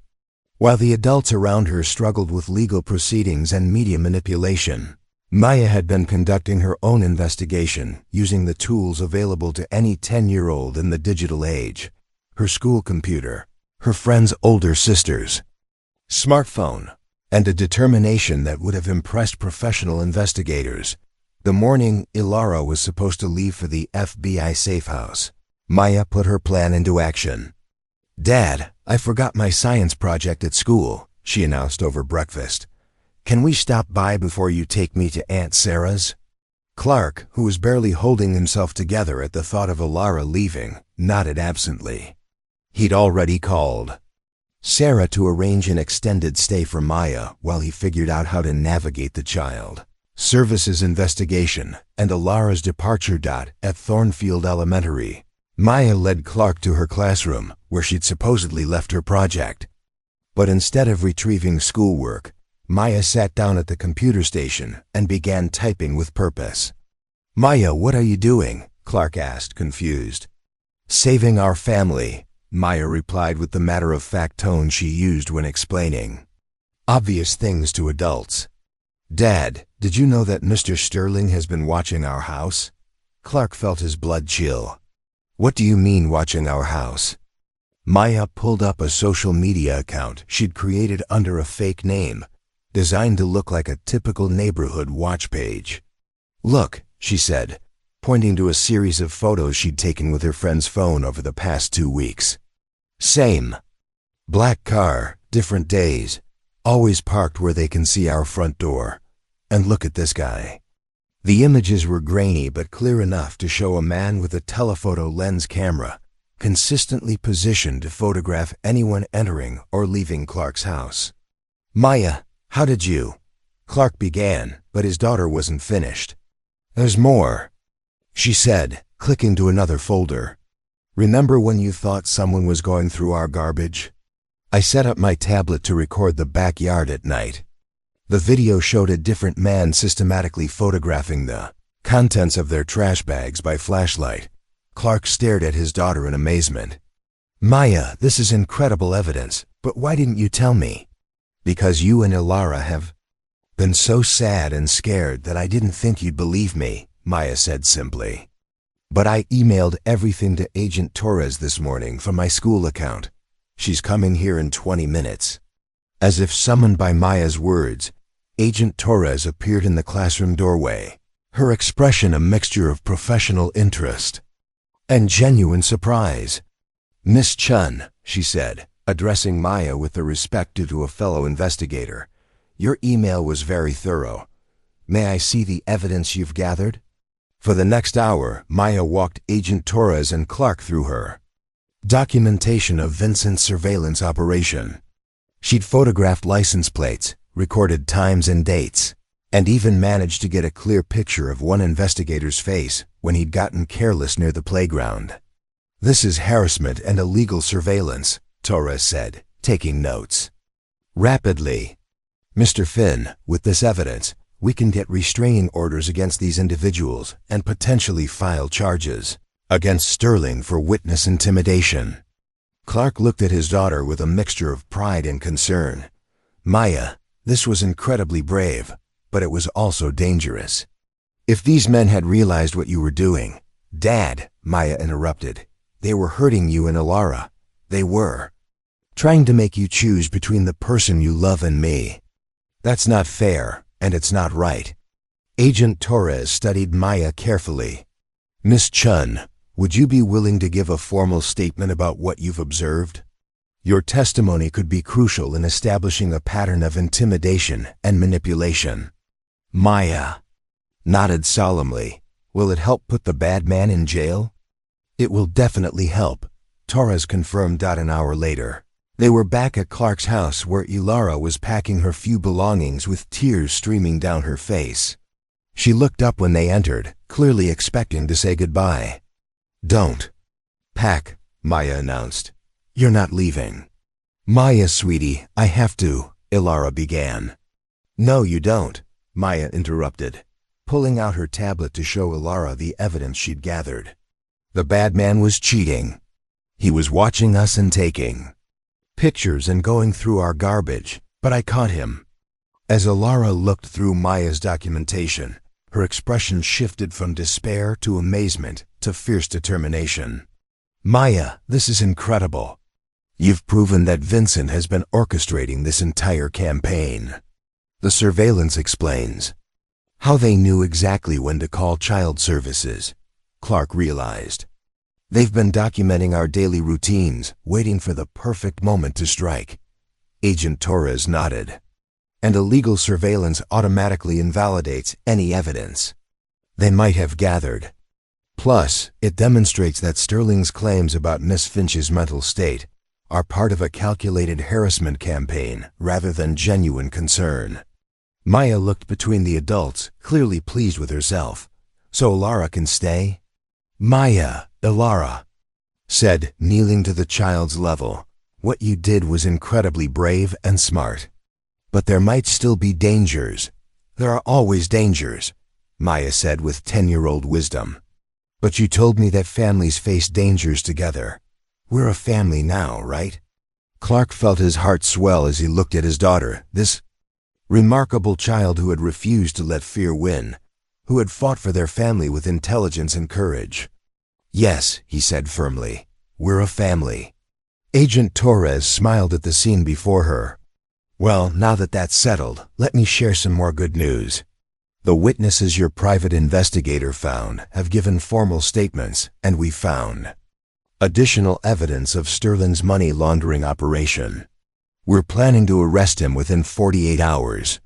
While the adults around her struggled with legal proceedings and media manipulation, Maya had been conducting her own investigation using the tools available to any 10-year-old in the digital age: her school computer, her friend's older sister's smartphone, and a determination that would have impressed professional investigators. The morning Ilara was supposed to leave for the FBI safe house, Maya put her plan into action. Dad, I forgot my science project at school, she announced over breakfast. Can we stop by before you take me to Aunt Sarah's? Clark, who was barely holding himself together at the thought of Ilara leaving, nodded absently. He'd already called Sarah to arrange an extended stay for Maya while he figured out how to navigate the Child Services investigation and Ilara's departure. At Thornfield Elementary, Maya led Clark to her classroom, where she'd supposedly left her project. But instead of retrieving schoolwork, Maya sat down at the computer station and began typing with purpose. Maya, what are you doing? Clark asked, confused. Saving our family, Maya replied with the matter-of-fact tone she used when explaining obvious things to adults. Dad, did you know that Mr. Sterling has been watching our house? Clark felt his blood chill. What do you mean watching our house? Maya pulled up a social media account she'd created under a fake name, designed to look like a typical neighborhood watch page. Look, she said, pointing to a series of photos she'd taken with her friend's phone over the past 2 weeks. Same black car, different days, always parked where they can see our front door. And look at this guy. The images were grainy but clear enough to show a man with a telephoto lens camera, consistently positioned to photograph anyone entering or leaving Clark's house. "Maya, how did you?" Clark began, but his daughter wasn't finished. "There's more," she said, clicking to another folder. "Remember when you thought someone was going through our garbage? I set up my tablet to record the backyard at night. The video showed a different man systematically photographing the contents of their trash bags by flashlight." Clark stared at his daughter in amazement. "Maya, this is incredible evidence, but why didn't you tell me?" "Because you and Ilara have been so sad and scared that I didn't think you'd believe me," Maya said simply. "But I emailed everything to Agent Torres this morning from my school account. She's coming here in 20 minutes. As if summoned by Maya's words, Agent Torres appeared in the classroom doorway, her expression a mixture of professional interest and genuine surprise. "Miss Chun," she said, addressing Maya with the respect due to a fellow investigator, "your email was very thorough. May I see the evidence you've gathered?" For the next hour, Maya walked Agent Torres and Clark through her documentation of Vincent's surveillance operation. She'd photographed license plates, recorded times and dates, and even managed to get a clear picture of one investigator's face when he'd gotten careless near the playground. "This is harassment and illegal surveillance," Torres said, taking notes. Rapidly, "Mr. Finn, with this evidence, we can get restraining orders against these individuals and potentially file charges against Sterling for witness intimidation." Clark looked at his daughter with a mixture of pride and concern. "Maya, this was incredibly brave, but it was also dangerous. If these men had realized what you were doing—" "Dad," Maya interrupted, "they were hurting you and Ilara. They were trying to make you choose between the person you love and me. That's not fair, and it's not right." Agent Torres studied Maya carefully. "Miss Chun, would you be willing to give a formal statement about what you've observed? Your testimony could be crucial in establishing a pattern of intimidation and manipulation." Maya nodded solemnly. "Will it help put the bad man in jail?" "It will definitely help," Torres confirmed. An hour later, they were back at Clark's house where Ilara was packing her few belongings with tears streaming down her face. She looked up when they entered, clearly expecting to say goodbye. "Don't pack," Maya announced. "You're not leaving." "Maya, sweetie, I have to," Ilara began. "No, you don't," Maya interrupted, pulling out her tablet to show Ilara the evidence she'd gathered. "The bad man was cheating. He was watching us and taking pictures and going through our garbage, but I caught him." As Ilara looked through Maya's documentation, her expression shifted from despair to amazement to fierce determination. "Maya, this is incredible. You've proven that Vincent has been orchestrating this entire campaign. The surveillance explains how they knew exactly when to call child services," Clark realized. "They've been documenting our daily routines, waiting for the perfect moment to strike." Agent Torres nodded. "And illegal surveillance automatically invalidates any evidence they might have gathered. Plus, it demonstrates that Sterling's claims about Miss Finch's mental state are part of a calculated harassment campaign rather than genuine concern." Maya looked between the adults, clearly pleased with herself. "So Ilara can stay?" "Maya," Ilara said, kneeling to the child's level, "what you did was incredibly brave and smart. But there might still be dangers." "There are always dangers," Maya said with 10-year-old wisdom. "But you told me that families face dangers together. We're a family now, right?" Clark felt his heart swell as he looked at his daughter, this remarkable child who had refused to let fear win, who had fought for their family with intelligence and courage. "Yes," he said firmly, "we're a family." Agent Torres smiled at the scene before her. "Well, now that that's settled, let me share some more good news. The witnesses your private investigator found have given formal statements, and we found additional evidence of Sterling's money laundering operation. We're planning to arrest him within 48 hours.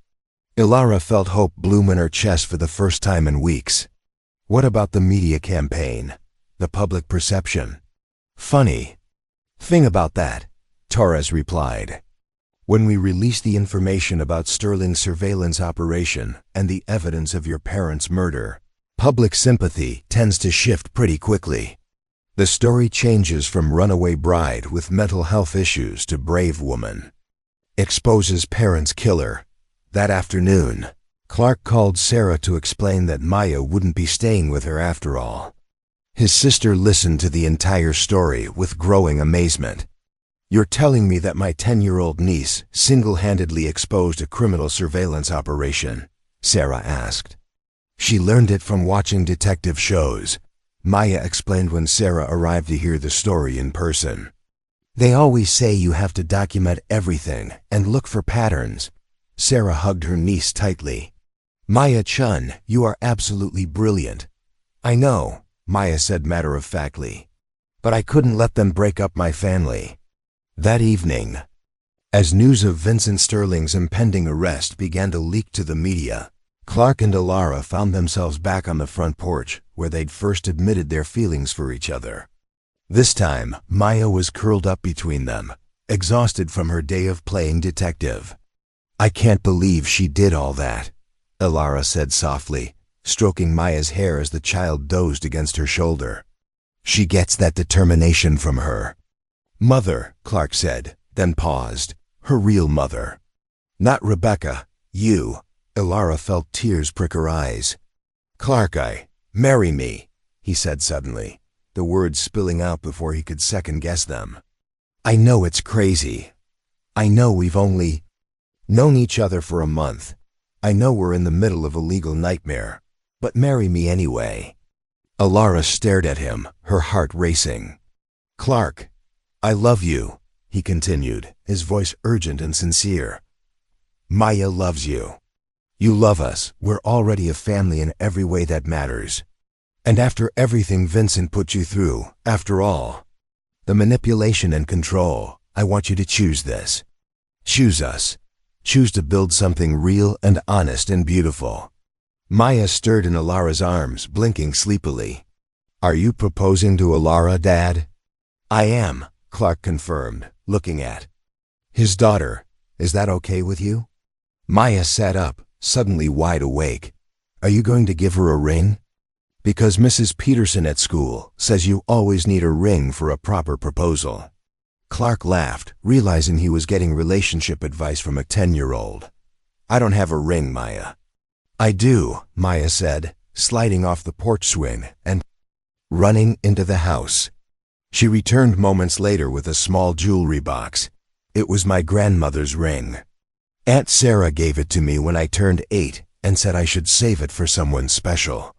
Ilara felt hope bloom in her chest for the first time in weeks. "What about the media campaign? The public perception?" Funny thing about that, Torres replied. When we release the information about Sterling's surveillance operation and the evidence of your parents' murder, public sympathy tends to shift pretty quickly. The story changes from runaway bride with mental health issues to brave woman. Exposes parents' killer. That afternoon, Clark called Sarah to explain that Maya wouldn't be staying with her after all. His sister listened to the entire story with growing amazement. You're telling me that my 10-year-old niece single-handedly exposed a criminal surveillance operation? Sarah asked. She learned it from watching detective shows, Maya explained when Sarah arrived to hear the story in person. They always say you have to document everything and look for patterns. Sarah hugged her niece tightly. Maya-chan, you are absolutely brilliant. I know, Maya said matter-of-factly. But I couldn't let them break up my family. That evening, as news of Vincent Sterling's impending arrest began to leak to the media, Clark and Alara found themselves back on the front porch where they'd first admitted their feelings for each other. This time, Maya was curled up between them, exhausted from her day of playing detective. I can't believe she did all that, Alara said softly, stroking Maya's hair as the child dozed against her shoulder. She gets that determination from her mother, Clark said, then paused. Her real mother. Not Rebecca, you. Alara felt tears prick her eyes. Clark, marry me, he said suddenly, the words spilling out before he could second-guess them. I know it's crazy. I know we've only known each other for a month. I know we're in the middle of a legal nightmare. But marry me anyway. Alara stared at him, her heart racing. Clark, I love you, he continued, his voice urgent and sincere. Maya loves you. You love us. We're already a family in every way that matters. And after everything Vincent put you through, after all, the manipulation and control, I want you to choose this. Choose us. Choose to build something real and honest and beautiful. Maya stirred in Alara's arms, blinking sleepily. Are you proposing to Alara, Dad? I am, Clark confirmed, looking at his daughter. Is that okay with you? Maya sat up, suddenly wide awake. Are you going to give her a ring? Because Mrs. Peterson at school says you always need a ring for a proper proposal. Clark laughed, realizing he was getting relationship advice from a 10-year-old. I don't have a ring, Maya. I do, Maya said, sliding off the porch swing and running into the house. She returned moments later with a small jewelry box. It was my grandmother's ring. Aunt Sarah gave it to me when I turned 8 and said I should save it for someone special.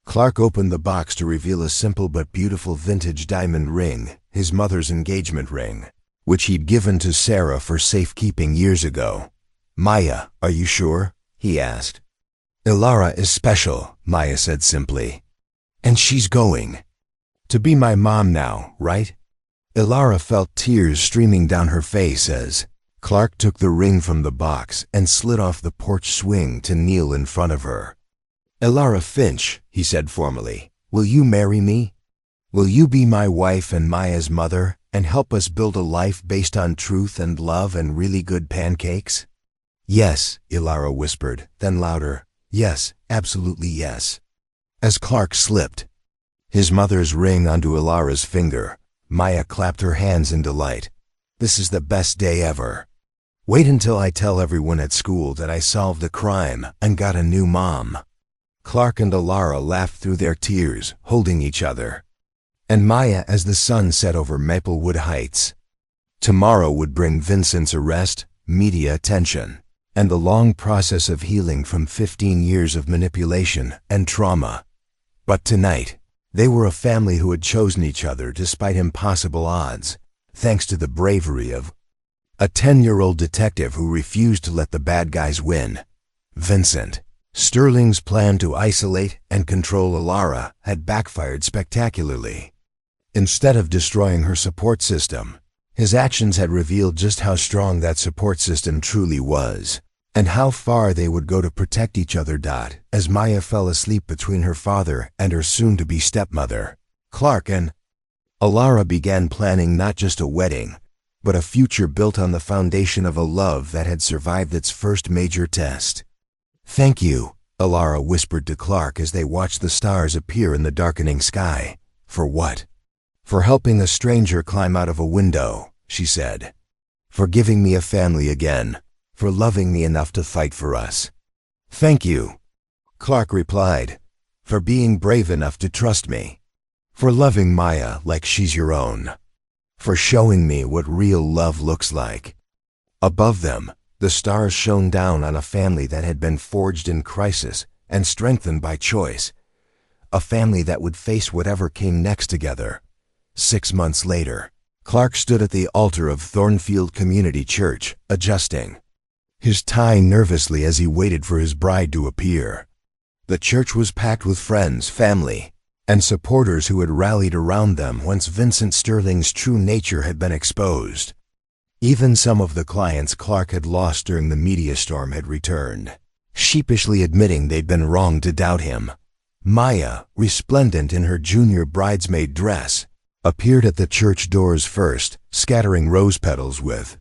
Clark opened the box to reveal a simple but beautiful vintage diamond ring, his mother's engagement ring, which he'd given to Sarah for safekeeping years ago. Maya, are you sure? He asked. Alara is special, Maya said simply. And she's going to be my mom now, right? Alara felt tears streaming down her face as Clark took the ring from the box and slid off the porch swing to kneel in front of her. Alara Finch, he said formally, will you marry me? Will you be my wife and Maya's mother and help us build a life based on truth and love and really good pancakes? Yes, Alara whispered, then louder, yes, absolutely yes. As Clark slipped his mother's ring onto Alara's finger, Maya clapped her hands in delight. This is the best day ever. Wait until I tell everyone at school that I solved a crime and got a new mom. Clark and Alara laughed through their tears, holding each other. And Maya as the sun set over Maplewood Heights. Tomorrow would bring Vincent's arrest, media attention, and the long process of healing from 15 years of manipulation and trauma. But tonight, they were a family who had chosen each other despite impossible odds, thanks to the bravery of a 10-year-old detective who refused to let the bad guys win. Vincent. Sterling's plan to isolate and control Alara had backfired spectacularly. Instead of destroying her support system, his actions had revealed just how strong that support system truly was, and how far they would go to protect each other. As Maya fell asleep between her father and her soon-to-be stepmother, Clark and Alara began planning not just a wedding, but a future built on the foundation of a love that had survived its first major test. "Thank you," Alara whispered to Clark as they watched the stars appear in the darkening sky. "For what?" "For helping a stranger climb out of a window," she said. "For giving me a family again. For loving me enough to fight for us." "Thank you," Clark replied. "For being brave enough to trust me. For loving Maya like she's your own. For showing me what real love looks like." Above them, the stars shone down on a family that had been forged in crisis and strengthened by choice. A family that would face whatever came next together. 6 months later, Clark stood at the altar of Thornfield Community Church, adjusting his tie nervously as he waited for his bride to appear. The church was packed with friends, family, and supporters who had rallied around them once Vincent Sterling's true nature had been exposed. Even some of the clients Clark had lost during the media storm had returned, sheepishly admitting they'd been wrong to doubt him. Maya, resplendent in her junior bridesmaid dress, appeared at the church doors first, scattering rose petals with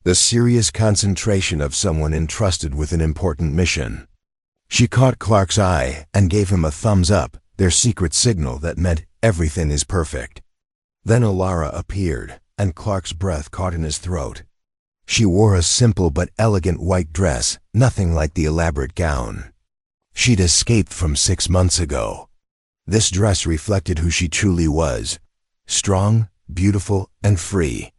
the serious concentration of someone entrusted with an important mission. She caught Clark's eye and gave him a thumbs up, their secret signal that meant everything is perfect. Then Alara appeared, and Clark's breath caught in his throat. She wore a simple but elegant white dress, nothing like the elaborate gown she'd escaped from 6 months ago. This dress reflected who she truly was, strong, beautiful, and free.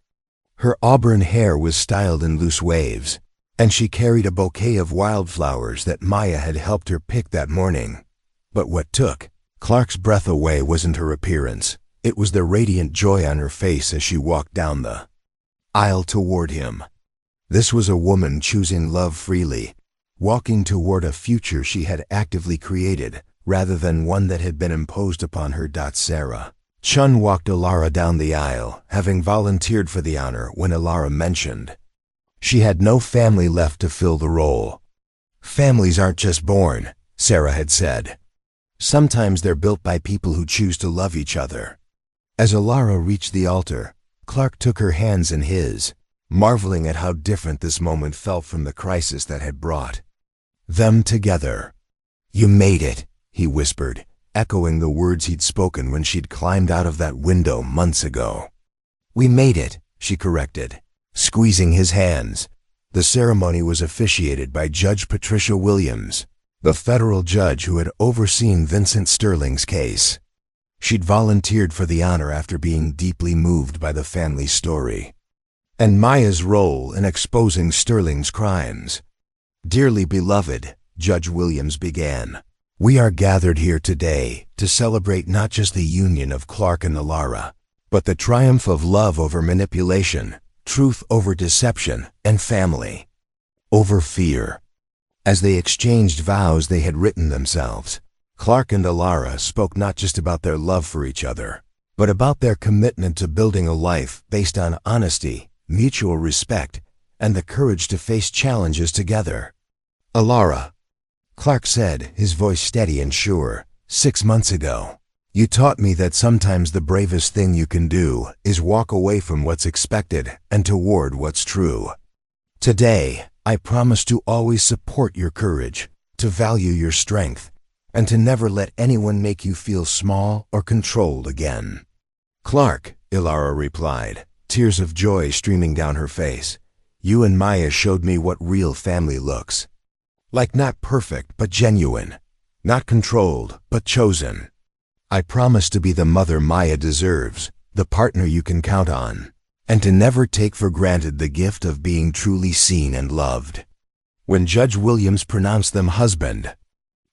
Her auburn hair was styled in loose waves, and she carried a bouquet of wildflowers that Maya had helped her pick that morning. But what took Clark's breath away wasn't her appearance. It was the radiant joy on her face as she walked down the aisle toward him. This was a woman choosing love freely, walking toward a future she had actively created, rather than one that had been imposed upon her. Sarah Chun walked Alara down the aisle, having volunteered for the honor when Alara mentioned she had no family left to fill the role. "Families aren't just born," Sarah had said. "Sometimes they're built by people who choose to love each other." As Alara reached the altar, Clark took her hands in his, marveling at how different this moment felt from the crisis that had brought them together. "You made it," he whispered, echoing the words he'd spoken when she'd climbed out of that window months ago. "We made it," she corrected, squeezing his hands. The ceremony was officiated by Judge Patricia Williams, the federal judge who had overseen Vincent Sterling's case. She'd volunteered for the honor after being deeply moved by the family's story and Maya's role in exposing Sterling's crimes. "Dearly beloved," Judge Williams began, "we are gathered here today to celebrate not just the union of Clark and Alara, but the triumph of love over manipulation, truth over deception, and family over fear." As they exchanged vows they had written themselves, Clark and Alara spoke not just about their love for each other, but about their commitment to building a life based on honesty, mutual respect, and the courage to face challenges together. "Alara," Clark said, his voice steady and sure, "6 months ago, you taught me that sometimes the bravest thing you can do is walk away from what's expected and toward what's true. Today, I promise to always support your courage, to value your strength, and to never let anyone make you feel small or controlled again." "Clark," Alara replied, tears of joy streaming down her face, "you and Maya showed me what real family looks like, not perfect but genuine, not controlled but chosen. I promise to be the mother Maya deserves, the partner you can count on, and to never take for granted the gift of being truly seen and loved." When Judge Williams pronounced them husband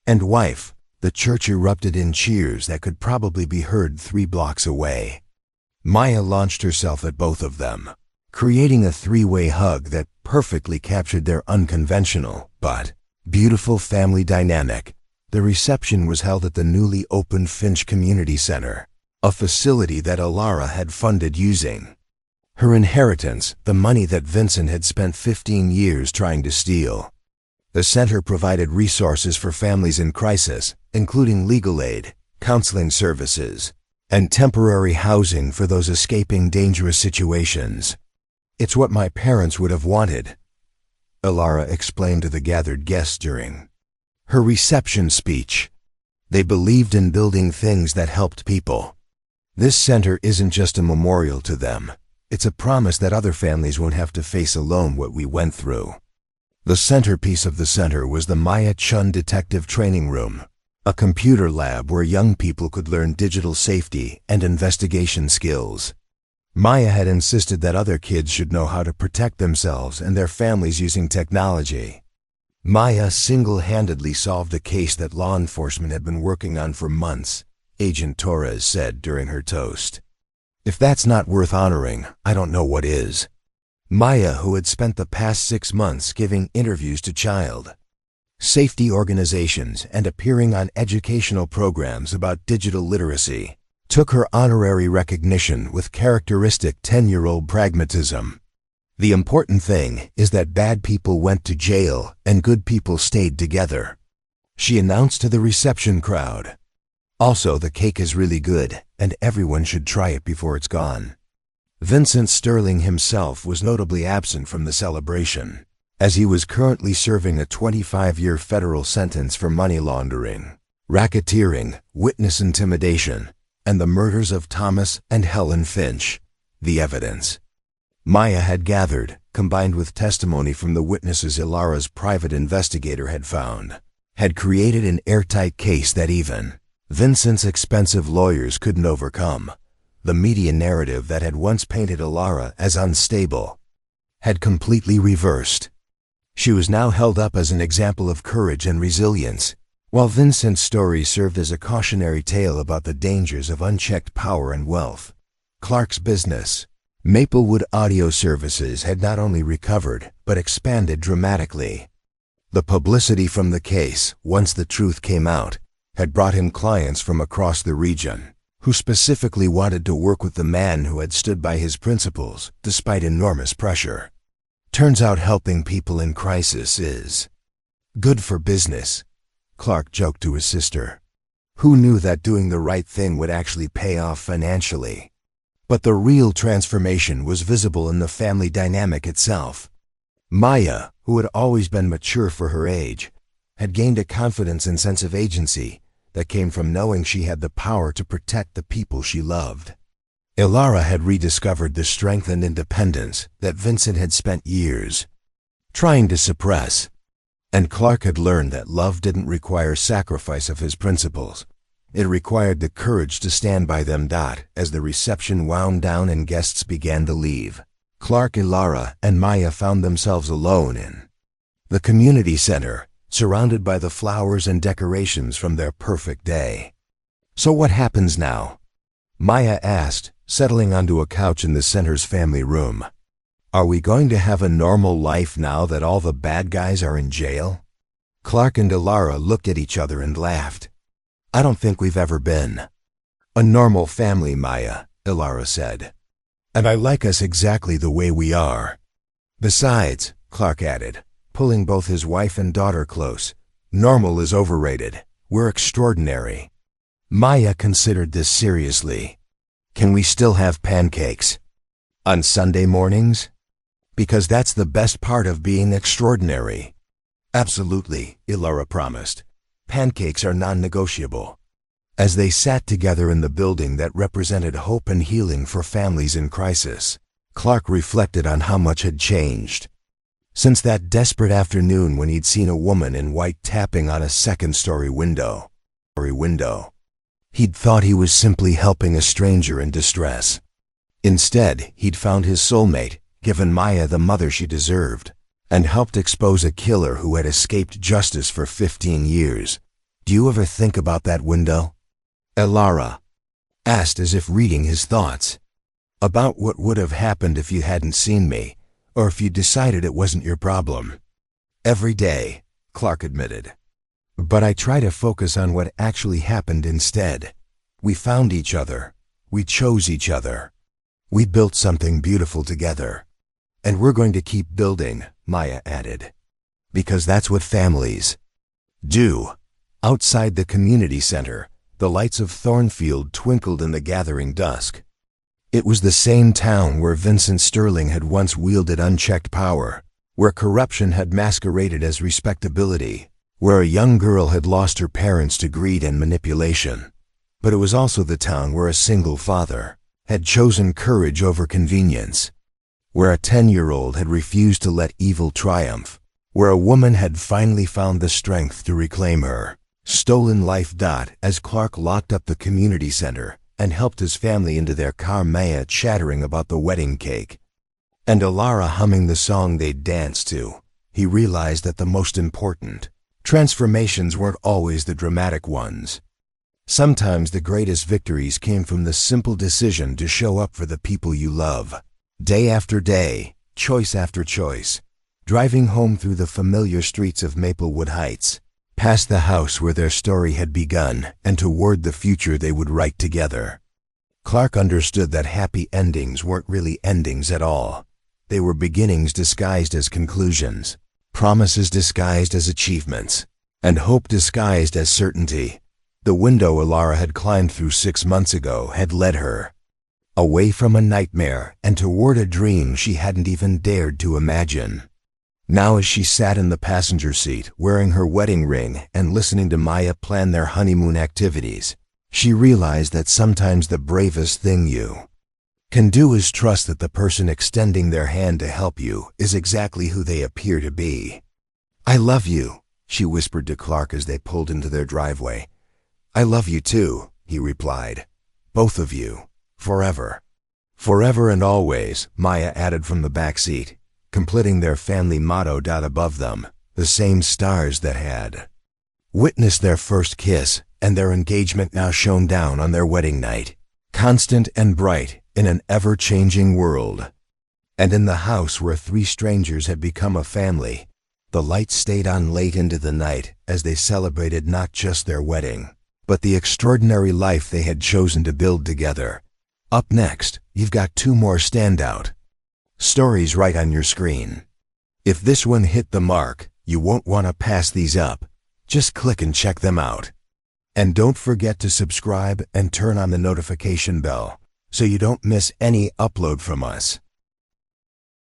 and wife, the church erupted in cheers that could probably be heard 3 blocks away. Maya launched herself at both of them, creating a 3-way hug that perfectly captured their unconventional but beautiful family dynamic. The reception was held at the newly opened Finch Community Center, a facility that Alara had funded using her inheritance, the money that Vincent had spent 15 years trying to steal. The center provided resources for families in crisis, including legal aid, counseling services, and temporary housing for those escaping dangerous situations. It's what my parents would have wanted, Ilara explained to the gathered guests during her reception speech. They believed in building things that helped people. This center isn't just a memorial to them. It's a promise that other families won't have to face alone what we went through. The centerpiece of the center was the Maya Chun Detective Training Room, a computer lab where young people could learn digital safety and investigation skills. Maya had insisted that other kids should know how to protect themselves and their families using technology. Maya single-handedly solved a case that law enforcement had been working on for months, Agent Torres said during her toast. If that's not worth honoring, I don't know what is. Maya, who had spent the past 6 months giving interviews to child safety organizations and appearing on educational programs about digital literacy, took her honorary recognition with characteristic 10-year-old pragmatism. The important thing is that bad people went to jail and good people stayed together, she announced to the reception crowd. Also, the cake is really good, and everyone should try it before it's gone. Vincent Sterling himself was notably absent from the celebration, as he was currently serving a 25-year federal sentence for money laundering, racketeering, witness intimidation, and the murders of Thomas and Helen Finch. The evidence Maya had gathered, combined with testimony from the witnesses Ilara's private investigator had found, had created an airtight case that even Vincent's expensive lawyers couldn't overcome. The media narrative that had once painted Ilara as unstable had completely reversed. She was now held up as an example of courage and resilience, while Vincent's story served as a cautionary tale about the dangers of unchecked power and wealth. Clark's business, Maplewood Audio Services, had not only recovered, but expanded dramatically. The publicity from the case, once the truth came out, had brought him clients from across the region, who specifically wanted to work with the man who had stood by his principles despite enormous pressure. Turns out helping people in crisis is good for business, Clark joked to his sister. Who knew that doing the right thing would actually pay off financially? But the real transformation was visible in the family dynamic itself. Maya, who had always been mature for her age, had gained a confidence and sense of agency that came from knowing she had the power to protect the people she loved. Ilara had rediscovered the strength and independence that Vincent had spent years trying to suppress. And Clark had learned that love didn't require sacrifice of his principles. It required the courage to stand by them. As the reception wound down and guests began to leave, Clark, Ilara, and Maya found themselves alone in the community center, surrounded by the flowers and decorations from their perfect day. So what happens now? Maya asked, settling onto a couch in the center's family room. Are we going to have a normal life now that all the bad guys are in jail? Clark and Ilara looked at each other and laughed. I don't think we've ever been a normal family, Maya, Ilara said. And I like us exactly the way we are. Besides, Clark added, pulling both his wife and daughter close, normal is overrated. We're extraordinary. Maya considered this seriously. Can we still have pancakes on Sunday mornings? Because that's the best part of being extraordinary. Absolutely, Ilara promised. Pancakes are non-negotiable. As they sat together in the building that represented hope and healing for families in crisis, Clark reflected on how much had changed. Since that desperate afternoon when he'd seen a woman in white tapping on a second-story window. He'd thought he was simply helping a stranger in distress. Instead, he'd found his soulmate, given Maya the mother she deserved, and helped expose a killer who had escaped justice for 15 years. Do you ever think about that window? Ilara asked, as if reading his thoughts. About what would have happened if you hadn't seen me, or if you decided it wasn't your problem. Every day, Clark admitted. But I try to focus on what actually happened instead. We found each other. We chose each other. We built something beautiful together. And we're going to keep building, Maya added. Because that's what families do. Outside the community center, The lights of Thornfield twinkled in the gathering dusk. It was the same town where Vincent Sterling had once wielded unchecked power, where corruption had masqueraded as respectability, where a young girl had lost her parents to greed and manipulation. But it was also the town where a single father had chosen courage over convenience, where a 10-year-old had refused to let evil triumph, where a woman had finally found the strength to reclaim her stolen life. As Clark locked up the community center and helped his family into their car, Maya chattering about the wedding cake, and Alara humming the song they'd danced to, he realized that the most important transformations weren't always the dramatic ones. Sometimes the greatest victories came from the simple decision to show up for the people you love. Day after day, choice after choice, driving home through the familiar streets of Maplewood Heights, past the house where their story had begun and toward the future they would write together. Clark understood that happy endings weren't really endings at all. They were beginnings disguised as conclusions, promises disguised as achievements, and hope disguised as certainty. The window Alara had climbed through 6 months ago had led her away from a nightmare and toward a dream she hadn't even dared to imagine. Now, as she sat in the passenger seat, wearing her wedding ring and listening to Maya plan their honeymoon activities, she realized that sometimes the bravest thing you can do is trust that the person extending their hand to help you is exactly who they appear to be. "I love you," she whispered to Clark as they pulled into their driveway. "I love you too," he replied. "Both of you. Forever." "Forever and always," Maya added from the back seat, completing their family motto. Above them, the same stars that had witnessed their first kiss and their engagement now shone down on their wedding night, constant and bright in an ever-changing world. And in the house where 3 strangers had become a family, the lights stayed on late into the night as they celebrated not just their wedding, but the extraordinary life they had chosen to build together. Up next, you've got 2 more standout stories right on your screen. If this one hit the mark, you won't want to pass these up. Just click and check them out. And don't forget to subscribe and turn on the notification bell so you don't miss any upload from us.